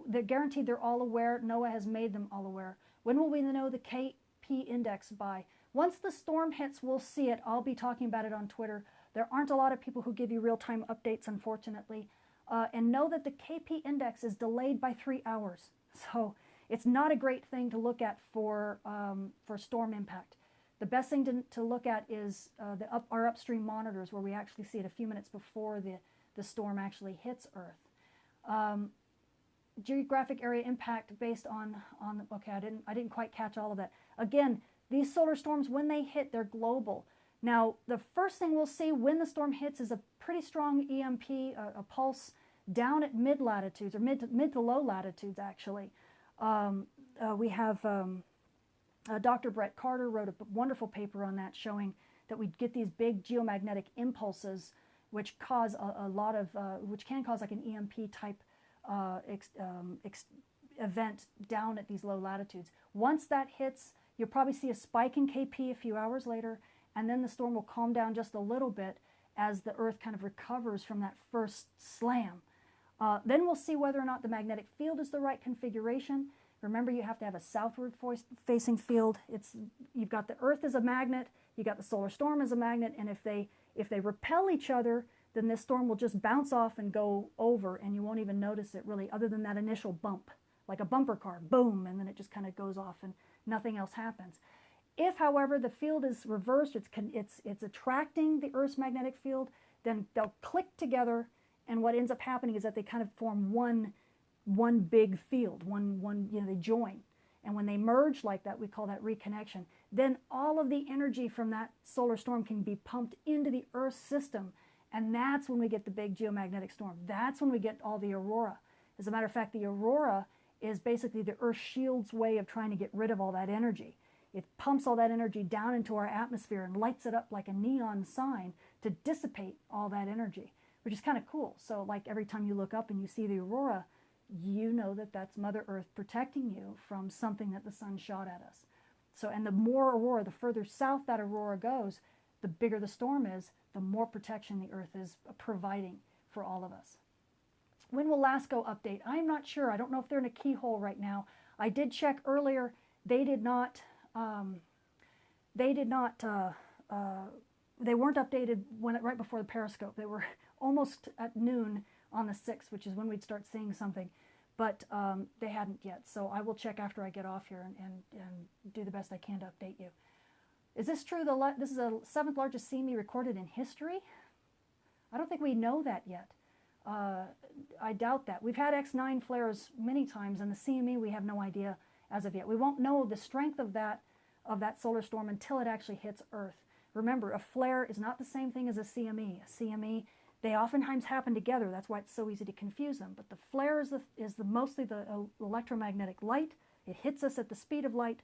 they're guaranteed, they're all aware. NOAA has made them all aware. When will we know the KP index by? Once the storm hits, we'll see it. I'll be talking about it on Twitter. There aren't a lot of people who give you real-time updates, unfortunately. And know that the KP index is delayed by 3 hours. So it's not a great thing to look at for storm impact. The best thing to look at is our upstream monitors, where we actually see it a few minutes before the storm actually hits Earth. Geographic area impact based on okay, I didn't quite catch all of that. Again, these solar storms, when they hit, they're global. Now, the first thing we'll see when the storm hits is a pretty strong EMP, a pulse down at mid latitudes, or mid to low latitudes, actually. We have Dr. Brett Carter wrote a wonderful paper on that, showing that we get these big geomagnetic impulses, which cause which can cause like an EMP type event down at these low latitudes. Once that hits, you'll probably see a spike in KP a few hours later, and then the storm will calm down just a little bit as the Earth kind of recovers from that first slam. Then we'll see whether or not the magnetic field is the right configuration. Remember, you have to have a southward facing field. You've got the Earth as a magnet, you got the solar storm as a magnet, and if they repel each other, then this storm will just bounce off and go over, and you won't even notice it really, other than that initial bump, like a bumper car, boom, and then it just kind of goes off and nothing else happens. If, however, the field is reversed, it's attracting the Earth's magnetic field, then they'll click together, and what ends up happening is that they kind of form one big field, they join. And when they merge like that, we call that reconnection. Then all of the energy from that solar storm can be pumped into the Earth's system. And that's when we get the big geomagnetic storm. That's when we get all the aurora. As a matter of fact, the aurora is basically the Earth's shield's way of trying to get rid of all that energy. It pumps all that energy down into our atmosphere and lights it up like a neon sign to dissipate all that energy, which is kind of cool. So like every time you look up and you see the aurora, you know that that's Mother Earth protecting you from something that the sun shot at us. So, and the more aurora, the further south that aurora goes, the bigger the storm is, the more protection the Earth is providing for all of us. When will LASCO update? I'm not sure. I don't know if they're in a keyhole right now. I did check earlier. They did not. They weren't updated right before the Periscope. They were almost at noon on the 6th, which is when we'd start seeing something, but they hadn't yet. So I will check after I get off here and do the best I can to update you. Is this true? This is the 7th largest CME recorded in history? I don't think we know that yet. I doubt that. We've had X9 flares many times, and the CME we have no idea as of yet. We won't know the strength of that solar storm until it actually hits Earth. Remember, a flare is not the same thing as a CME. A CME, they oftentimes happen together. That's why it's so easy to confuse them. But the flare is mostly the electromagnetic light. It hits us at the speed of light.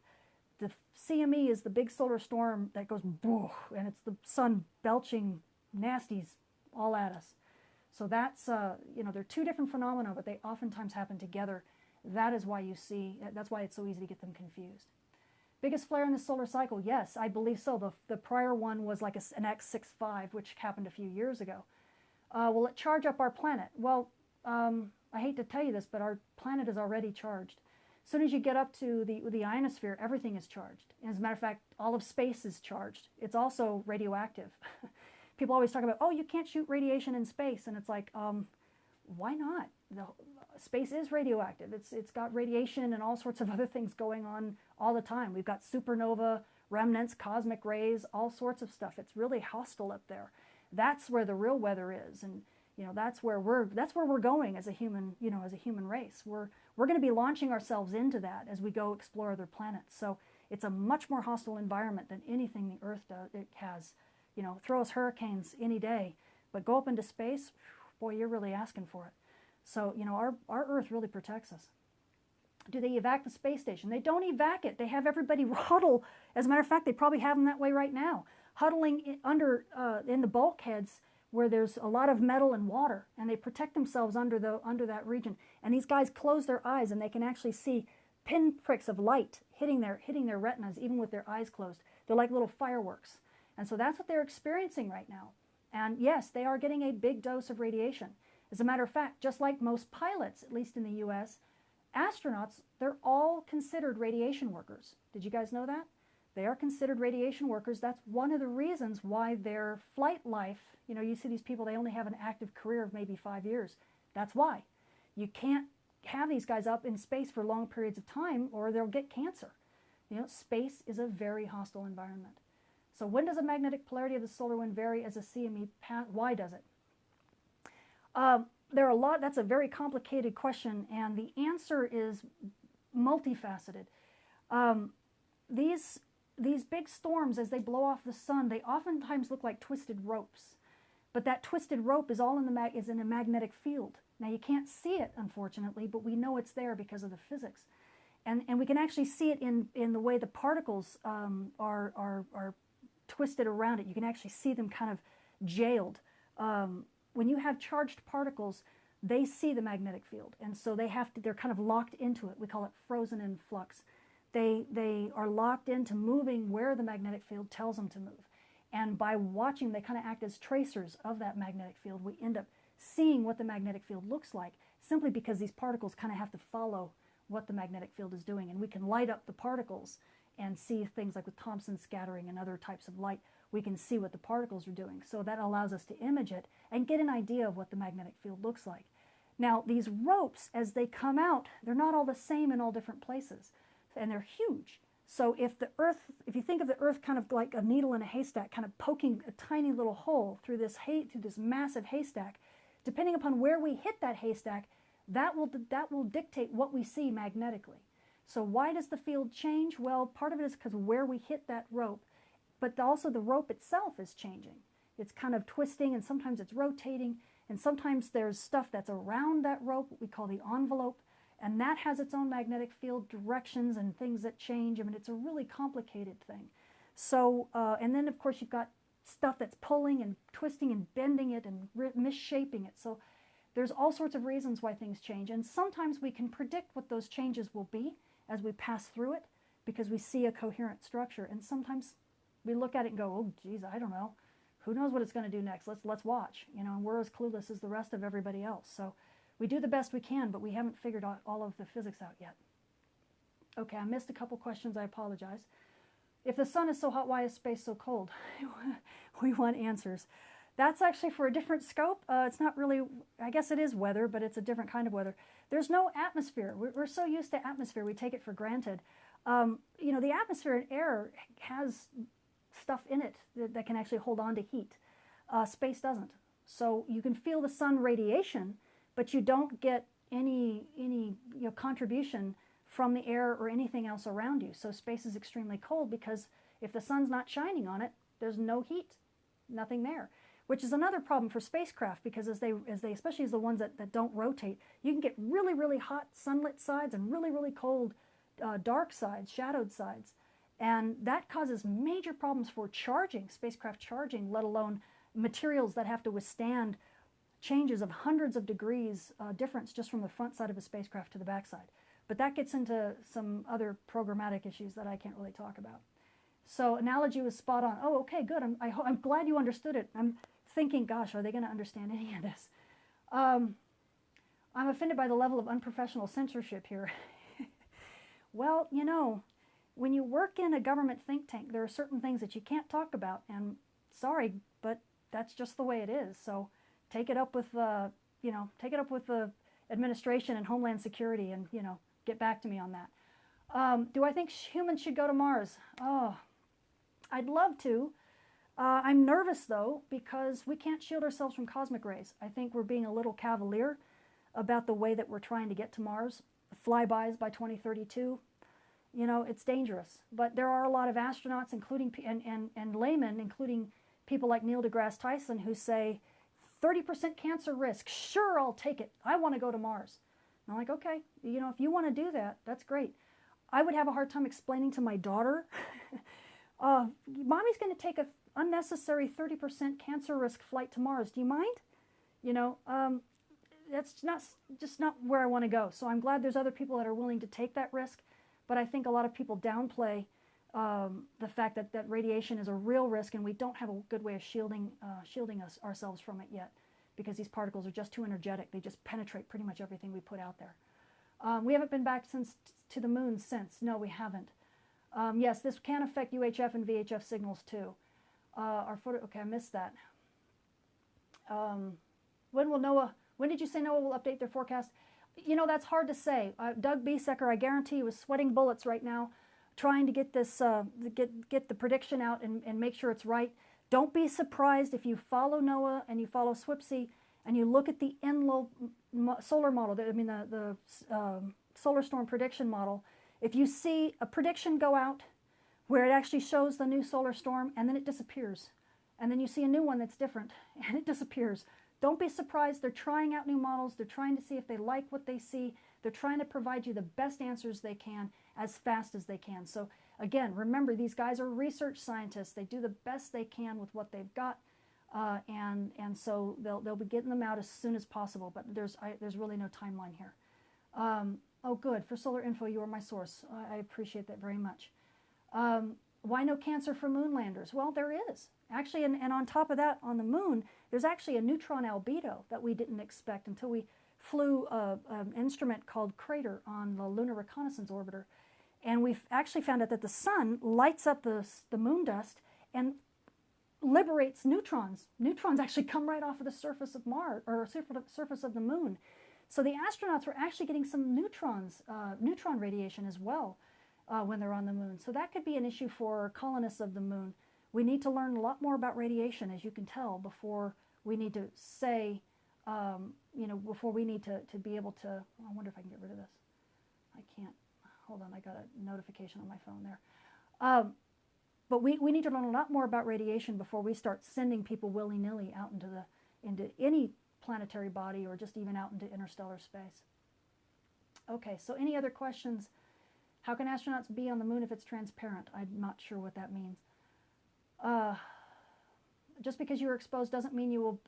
The CME is the big solar storm that goes boof, and it's the sun belching nasties all at us. So that's, they're two different phenomena, but they oftentimes happen together. That is why that's why it's so easy to get them confused. Biggest flare in the solar cycle? Yes, I believe so. The prior one was like an X9.3, which happened a few years ago. Will it charge up our planet? Well, I hate to tell you this, but our planet is already charged. As soon as you get up to the ionosphere, everything is charged. As a matter of fact, all of space is charged. It's also radioactive. People always talk about, oh, you can't shoot radiation in space. And it's like, why not? Space is radioactive. It's got radiation and all sorts of other things going on all the time. We've got supernova, remnants, cosmic rays, all sorts of stuff. It's really hostile up there. That's where the real weather is. And that's where we're going as a human, as a human race. We're going to be launching ourselves into that as we go explore other planets. So it's a much more hostile environment than anything the Earth has. Throw us hurricanes any day, but go up into space, boy, you're really asking for it. So, our Earth really protects us. Do they evac the space station? They don't evac it. They have everybody huddle. As a matter of fact, they probably have them that way right now, huddling in the bulkheads where there's a lot of metal and water, and they protect themselves under that region. And these guys close their eyes, and they can actually see pinpricks of light hitting their retinas, even with their eyes closed. They're like little fireworks. And so that's what they're experiencing right now. And yes, they are getting a big dose of radiation. As a matter of fact, just like most pilots, at least in the US, astronauts, they're all considered radiation workers. Did you guys know that? They are considered radiation workers. That's one of the reasons why their flight life, you see these people, they only have an active career of maybe 5 years. That's why. You can't have these guys up in space for long periods of time or they'll get cancer. Space is a very hostile environment. So when does the magnetic polarity of the solar wind vary as a CME path? Why does it? That's a very complicated question, and the answer is multifaceted. These big storms, as they blow off the sun, they oftentimes look like twisted ropes. But that twisted rope is all is in a magnetic field. Now you can't see it, unfortunately, but we know it's there because of the physics. And we can actually see it in the way the particles are twisted around it. You can actually see them kind of jailed. When you have charged particles, they see the magnetic field, and so they're kind of locked into it. We call it frozen in flux. They are locked into moving where the magnetic field tells them to move. And by watching, they kind of act as tracers of that magnetic field. We end up seeing what the magnetic field looks like simply because these particles kind of have to follow what the magnetic field is doing. And we can light up the particles and see things like with Thomson scattering and other types of light. We can see what the particles are doing. So that allows us to image it and get an idea of what the magnetic field looks like. Now, these ropes, as they come out, they're not all the same in all different places. And they're huge. So if you think of the Earth kind of like a needle in a haystack, kind of poking a tiny little hole through this massive haystack, depending upon where we hit that haystack, that will dictate what we see magnetically. So why does the field change? Well, part of it is because where we hit that rope, but also the rope itself is changing. It's kind of twisting, and sometimes it's rotating, and sometimes there's stuff that's around that rope, what we call the envelope, And that has its own magnetic field directions and things that change. I mean, it's a really complicated thing. So, and then of course you've got stuff that's pulling and twisting and bending it and misshaping it. So there's all sorts of reasons why things change. And sometimes we can predict what those changes will be as we pass through it because we see a coherent structure. And sometimes we look at it and go, oh, geez, I don't know. Who knows what it's going to do next? Let's watch. You know, and we're as clueless as the rest of everybody else. So we do the best we can, but we haven't figured out all of the physics out yet. Okay, I missed a couple questions. I apologize. If the sun is so hot, why is space so cold? We want answers. That's actually for a different scope. It's not really, I guess it is weather, but it's a different kind of weather. There's no atmosphere. We're so used to atmosphere, we take it for granted. You know, the atmosphere and air has stuff in it that can actually hold on to heat. Space doesn't. So you can feel the sun radiation, but you don't get any contribution from the air or anything else around you. So space is extremely cold because if the sun's not shining on it, there's no heat, nothing there. Which is another problem for spacecraft because as they especially as the ones that don't rotate, you can get really, really hot sunlit sides and really, really cold dark sides, shadowed sides. And that causes major problems for charging, spacecraft charging, let alone materials that have to withstand changes of hundreds of degrees difference just from the front side of a spacecraft to the back side. But that gets into some other programmatic issues that I can't really talk about. So analogy was spot on. Oh, okay, good. I'm glad you understood it. I'm thinking, gosh, are they going to understand any of this? I'm offended by the level of unprofessional censorship here. Well, you know, when you work in a government think tank, there are certain things that you can't talk about. And sorry, but that's just the way it is. So take it up with, take it up with the administration and Homeland Security and, get back to me on that. Do I think humans should go to Mars? Oh, I'd love to. I'm nervous, though, because we can't shield ourselves from cosmic rays. I think we're being a little cavalier about the way that we're trying to get to Mars. Flybys by 2032. It's dangerous. But there are a lot of astronauts, including and laymen, including people like Neil deGrasse Tyson, who say, 30% cancer risk. Sure, I'll take it. I want to go to Mars. And I'm like, okay, if you want to do that, that's great. I would have a hard time explaining to my daughter, Mommy's going to take an unnecessary 30% cancer risk flight to Mars. Do you mind? That's just not where I want to go. So I'm glad there's other people that are willing to take that risk. But I think a lot of people downplay the fact that radiation is a real risk, and we don't have a good way of shielding ourselves from it yet, because these particles are just too energetic. They just penetrate pretty much everything we put out there. We haven't been back to the moon since. No, we haven't. Yes, this can affect UHF and VHF signals too. Okay, I missed that. When did you say NOAA will update their forecast? That's hard to say. Doug Biesecker, I guarantee you, is sweating bullets right now, trying to get this, get the prediction out and make sure it's right. Don't be surprised if you follow NOAA and you follow SWPC and you look at the Enlil solar model, the solar storm prediction model. If you see a prediction go out where it actually shows the new solar storm and then it disappears, and then you see a new one that's different and it disappears, don't be surprised. They're trying out new models. They're trying to see if they like what they see. They're trying to provide you the best answers they can as fast as they can. So again, remember, these guys are research scientists. They do the best they can with what they've got, and so they'll be getting them out as soon as possible. But there's really no timeline here. Oh, good. For solar info, you are my source. I appreciate that very much. Why no cancer for moon landers? Well, there is. Actually, and on top of that, on the moon, there's actually a neutron albedo that we didn't expect until we flew an instrument called Crater on the Lunar Reconnaissance Orbiter. And we've actually found out that the sun lights up the moon dust and liberates neutrons. Neutrons actually come right off of the surface of Mars, or surface of the moon. So the astronauts were actually getting some neutron radiation as well when they're on the moon. So that could be an issue for colonists of the moon. We need to learn a lot more about radiation, as you can tell, before we need to say, before we need to be able to, I wonder if I can get rid of this. I can't. Hold on, I got a notification on my phone there. But we need to learn a lot more about radiation before we start sending people willy-nilly out into any planetary body or just even out into interstellar space. Okay, so any other questions? How can astronauts be on the moon if it's transparent? I'm not sure what that means. Just because you're exposed doesn't mean you will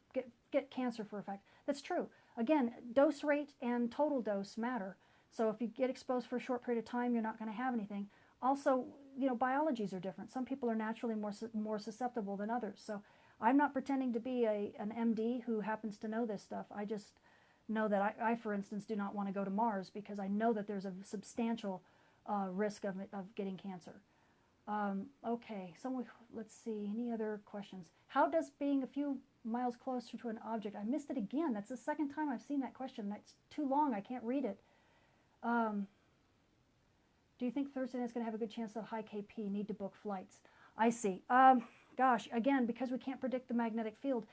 get cancer for a fact. That's true. Again, dose rate and total dose matter. So if you get exposed for a short period of time, you're not going to have anything. Also, you know, biologies are different. Some people are naturally more susceptible than others. So I'm not pretending to be an MD who happens to know this stuff. I just know that I, for instance, do not want to go to Mars because I know that there's a substantial risk of getting cancer. Okay, so let's see, any other questions? How does being a few miles closer to an object, I missed it again. That's the second time I've seen that question. That's too long, I can't read it. Do you think Thursday night's going to have a good chance of high KP, need to book flights? I see. Gosh, again, because we can't predict the magnetic field,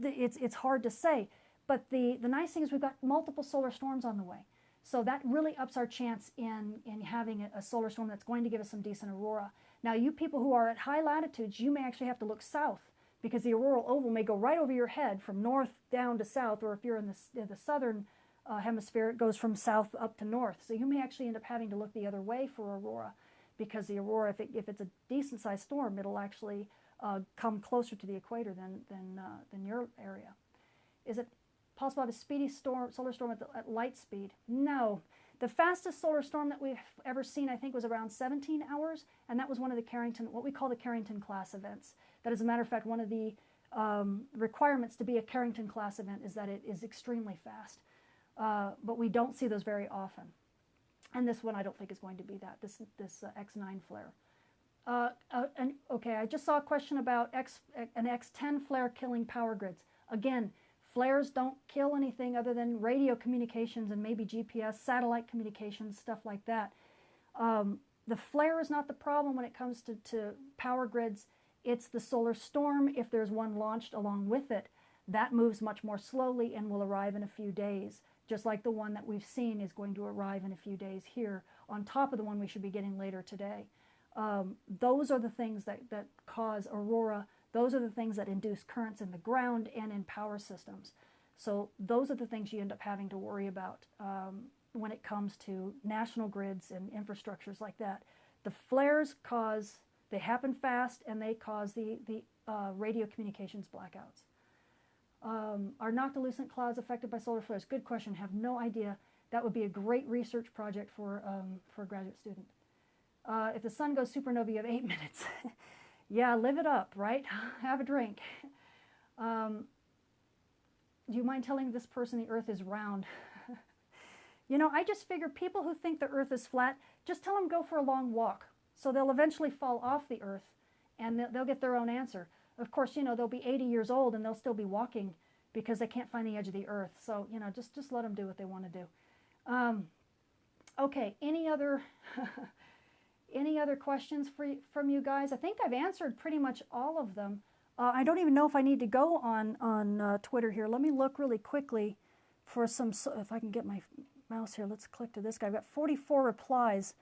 it's hard to say. But the nice thing is we've got multiple solar storms on the way. So that really ups our chance in having a solar storm that's going to give us some decent aurora. Now, you people who are at high latitudes, you may actually have to look south because the auroral oval may go right over your head from north down to south, or if you're in the southern hemisphere, it goes from south up to north. So you may actually end up having to look the other way for aurora because the aurora, if it's a decent-sized storm, it'll actually come closer to the equator than your area. Is it possible to have a speedy solar storm at light speed? No. The fastest solar storm that we've ever seen, I think, was around 17 hours, and that was one of the what we call the Carrington class events. That, as a matter of fact, one of the requirements to be a Carrington class event is that it is extremely fast. But we don't see those very often. And this one I don't think is going to be that, this X9 flare. Okay, I just saw a question about an X10 flare killing power grids. Again, flares don't kill anything other than radio communications and maybe GPS, satellite communications, stuff like that. The flare is not the problem when it comes to power grids. It's the solar storm, if there's one launched along with it. That moves much more slowly and will arrive in a few days, just like the one that we've seen is going to arrive in a few days here, on top of the one we should be getting later today. Those are the things that cause aurora. Those are the things that induce currents in the ground and in power systems. So those are the things you end up having to worry about when it comes to national grids and infrastructures like that. The flares they happen fast, and they cause the radio communications blackouts. Are noctilucent clouds affected by solar flares? Good question. Have no idea. That would be a great research project for a graduate student. If the sun goes supernova, you have 8 minutes. Yeah, live it up, right? Have a drink. Do you mind telling this person the Earth is round? You know, I just figure people who think the Earth is flat, just tell them go for a long walk. So they'll eventually fall off the Earth, and they'll get their own answer. Of course, you know, they'll be 80 years old, and they'll still be walking because they can't find the edge of the Earth. So, you know, just let them do what they want to do. Okay, any other... Any other questions from you guys? I think I've answered pretty much all of them. I don't even know if I need to go on Twitter here. Let me look really quickly for some, if I can get my mouse here. Let's click to this guy. I've got 44 replies.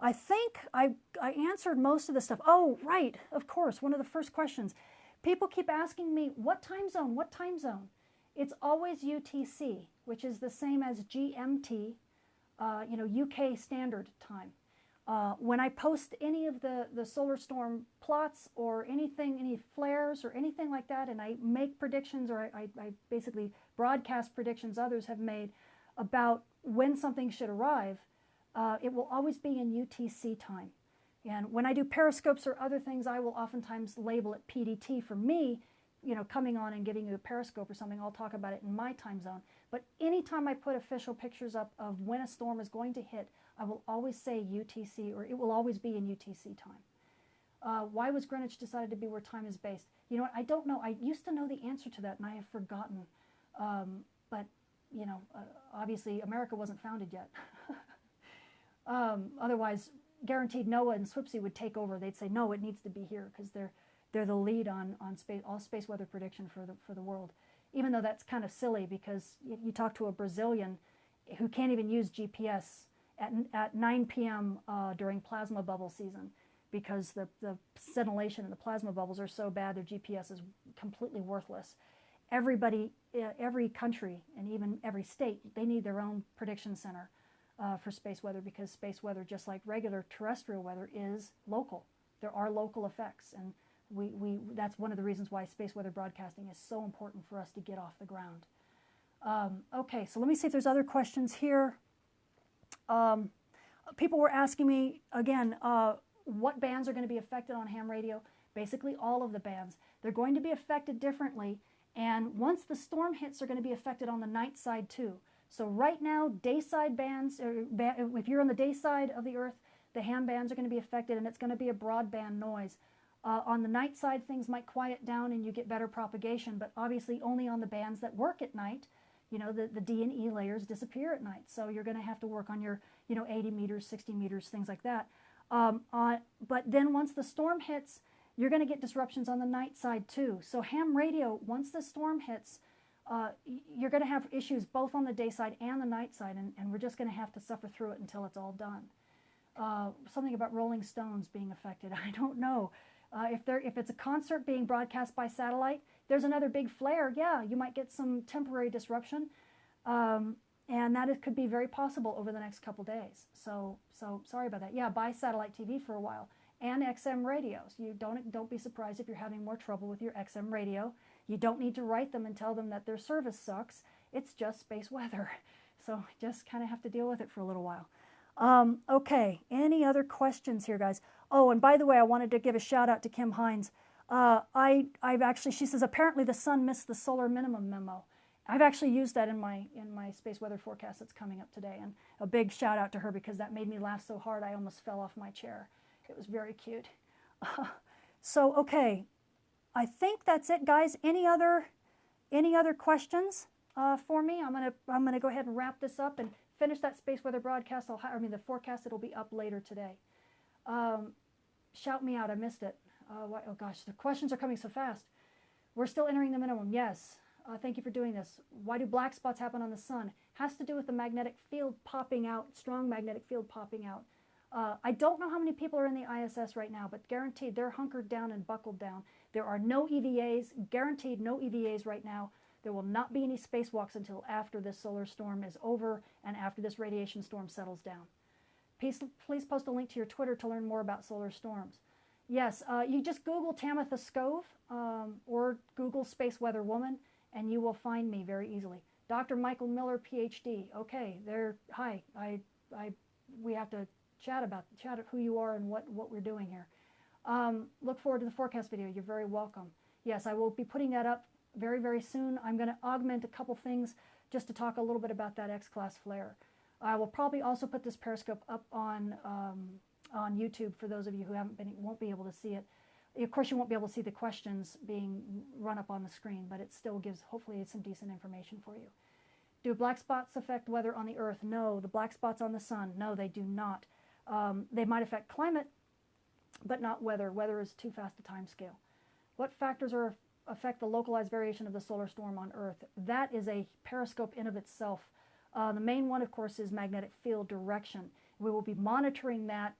I think I answered most of the stuff. Oh, right, of course, one of the first questions. People keep asking me, what time zone, what time zone? It's always UTC, which is the same as GMT, you know, UK Standard Time. When I post any of the solar storm plots or anything, any flares or anything like that, and I make predictions, or I basically broadcast predictions others have made about when something should arrive, it will always be in UTC time. And when I do periscopes or other things, I will oftentimes label it PDT. For me, you know, coming on and giving you a periscope or something, I'll talk about it in my time zone. But anytime I put official pictures up of when a storm is going to hit, I will always say UTC, or it will always be in UTC time. Why was Greenwich decided to be where time is based? You know what, I don't know. I used to know the answer to that, and I have forgotten. But, you know, obviously America wasn't founded yet. Otherwise, guaranteed NOAA and SWPC would take over. They'd say, no, it needs to be here, because they're the lead on all space weather prediction for the world. Even though that's kind of silly, because you talk to a Brazilian who can't even use GPS at 9 p.m. During plasma bubble season, because the scintillation in the plasma bubbles are so bad, their GPS is completely worthless. Everybody, every country, and even every state, they need their own prediction center. for space weather, because space weather, just like regular terrestrial weather, is local. There are local effects, and that's one of the reasons why space weather broadcasting is so important for us to get off the ground. Okay, so let me see if there's other questions here. People were asking me, again, what bands are going to be affected on ham radio. Basically all of the bands. They're going to be affected differently, and once the storm hits, they're going to be affected on the night side too. So right now, dayside bands, if you're on the day side of the Earth, the ham bands are going to be affected, and it's going to be a broadband noise. On the night side, things might quiet down and you get better propagation, but obviously only on the bands that work at night. You know, the D and E layers disappear at night, so you're going to have to work on your, 80 meters, 60 meters, things like that. But then once the storm hits, you're going to get disruptions on the night side too. So ham radio, once the storm hits, you're going to have issues both on the day side and the night side, and we're just going to have to suffer through it until it's all done. Something about Rolling Stones being affected, I don't know. If it's a concert being broadcast by satellite, there's another big flare, yeah, you might get some temporary disruption, and that could be very possible over the next couple days. So sorry about that. Yeah, buy satellite TV for a while, and XM radios. You don't be surprised if you're having more trouble with your XM radio. You don't need to write them and tell them that their service sucks. It's just space weather. So just kind of have to deal with it for a little while. Okay, any other questions here, guys? Oh, and by the way, I wanted to give a shout out to Kim Hines. She says, apparently the sun missed the solar minimum memo. I've actually used that in my space weather forecast that's coming up today, and a big shout out to her, because that made me laugh so hard I almost fell off my chair. It was very cute. So, okay, I think that's it, guys. Any other questions for me? I'm gonna go ahead and wrap this up and finish that space weather broadcast. The forecast. It'll be up later today. Shout me out. I missed it. Oh gosh, the questions are coming so fast. We're still entering the minimum. Yes. Thank you for doing this. Why do black spots happen on the sun? Has to do with the magnetic field popping out, strong magnetic field popping out. I don't know how many people are in the ISS right now, but guaranteed they're hunkered down and buckled down. There are no EVAs, guaranteed no EVAs right now. There will not be any spacewalks until after this solar storm is over and after this radiation storm settles down. Please post a link to your Twitter to learn more about solar storms. Yes, you just Google Tamitha Scove or Google Space Weather Woman, and you will find me very easily. Dr. Michael Miller, PhD. Okay, hi. We have to chat who you are and what we're doing here. Look forward to the forecast video. You're very welcome. Yes, I will be putting that up very, very soon. I'm going to augment a couple things just to talk a little bit about that X-class flare. I will probably also put this Periscope up on YouTube for those of you who won't be able to see it. Of course, you won't be able to see the questions being run up on the screen, but it still gives, hopefully, some decent information for you. Do black spots affect weather on the Earth? No. The black spots on the sun? No, they do not. They might affect climate, but not weather. Weather is too fast a time scale. What factors affect the localized variation of the solar storm on Earth? That is a periscope in of itself. The main one, of course, is magnetic field direction. We will be monitoring that.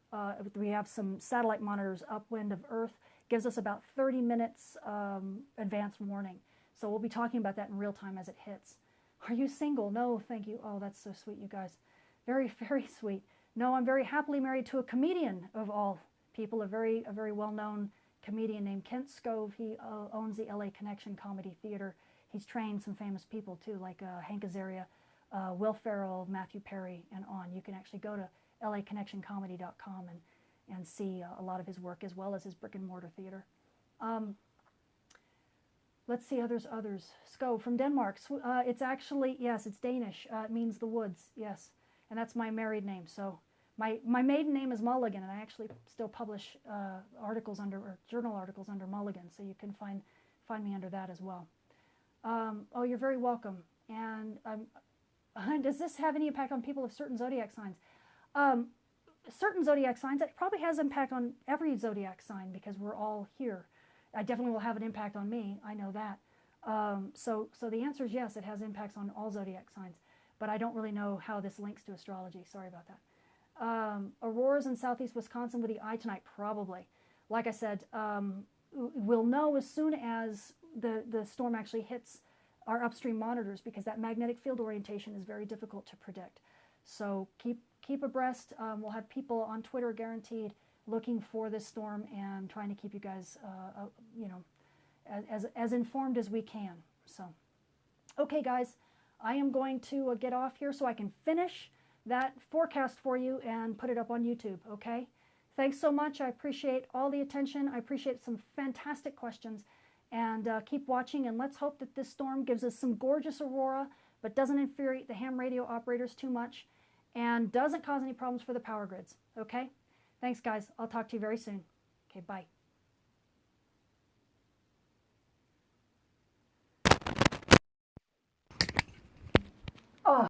We have some satellite monitors upwind of Earth. Gives us about 30 minutes advance warning. So we'll be talking about that in real time as it hits. Are you single? No, thank you. Oh, that's so sweet, you guys. Very, very sweet. No, I'm very happily married to a comedian of all people, a very well-known comedian named Kent Scove. He owns the LA Connection Comedy Theater. He's trained some famous people too, like Hank Azaria, Will Ferrell, Matthew Perry, and on. You can actually go to laconnectioncomedy.com and see a lot of his work, as well as his brick and mortar theater. Let's see, others. Skov from Denmark. It's actually, yes, it's Danish. It means the woods, yes. And that's my married name. So my maiden name is Mulligan, and I actually still publish journal articles under Mulligan, so you can find me under that as well. Oh, you're very welcome. And does this have any impact on people of certain zodiac signs? Certain zodiac signs, it probably has impact on every zodiac sign, because we're all here. I definitely will have an impact on me. I know that. So the answer is yes, it has impacts on all zodiac signs, but I don't really know how this links to astrology. Sorry about that. Auroras in southeast Wisconsin with the eye tonight, probably. Like I said, we'll know as soon as the storm actually hits our upstream monitors, because that magnetic field orientation is very difficult to predict. So keep abreast. We'll have people on Twitter guaranteed looking for this storm and trying to keep you guys, you know, as informed as we can. So, okay, guys, I am going to get off here so I can finish that forecast for you and put it up on YouTube. Okay. Thanks so much. I appreciate all the attention. I appreciate some fantastic questions. And keep watching, and let's hope that this storm gives us some gorgeous aurora, but doesn't infuriate the ham radio operators too much, and doesn't cause any problems for the power grids. Okay? Thanks, guys. I'll talk to you very soon. Okay, bye.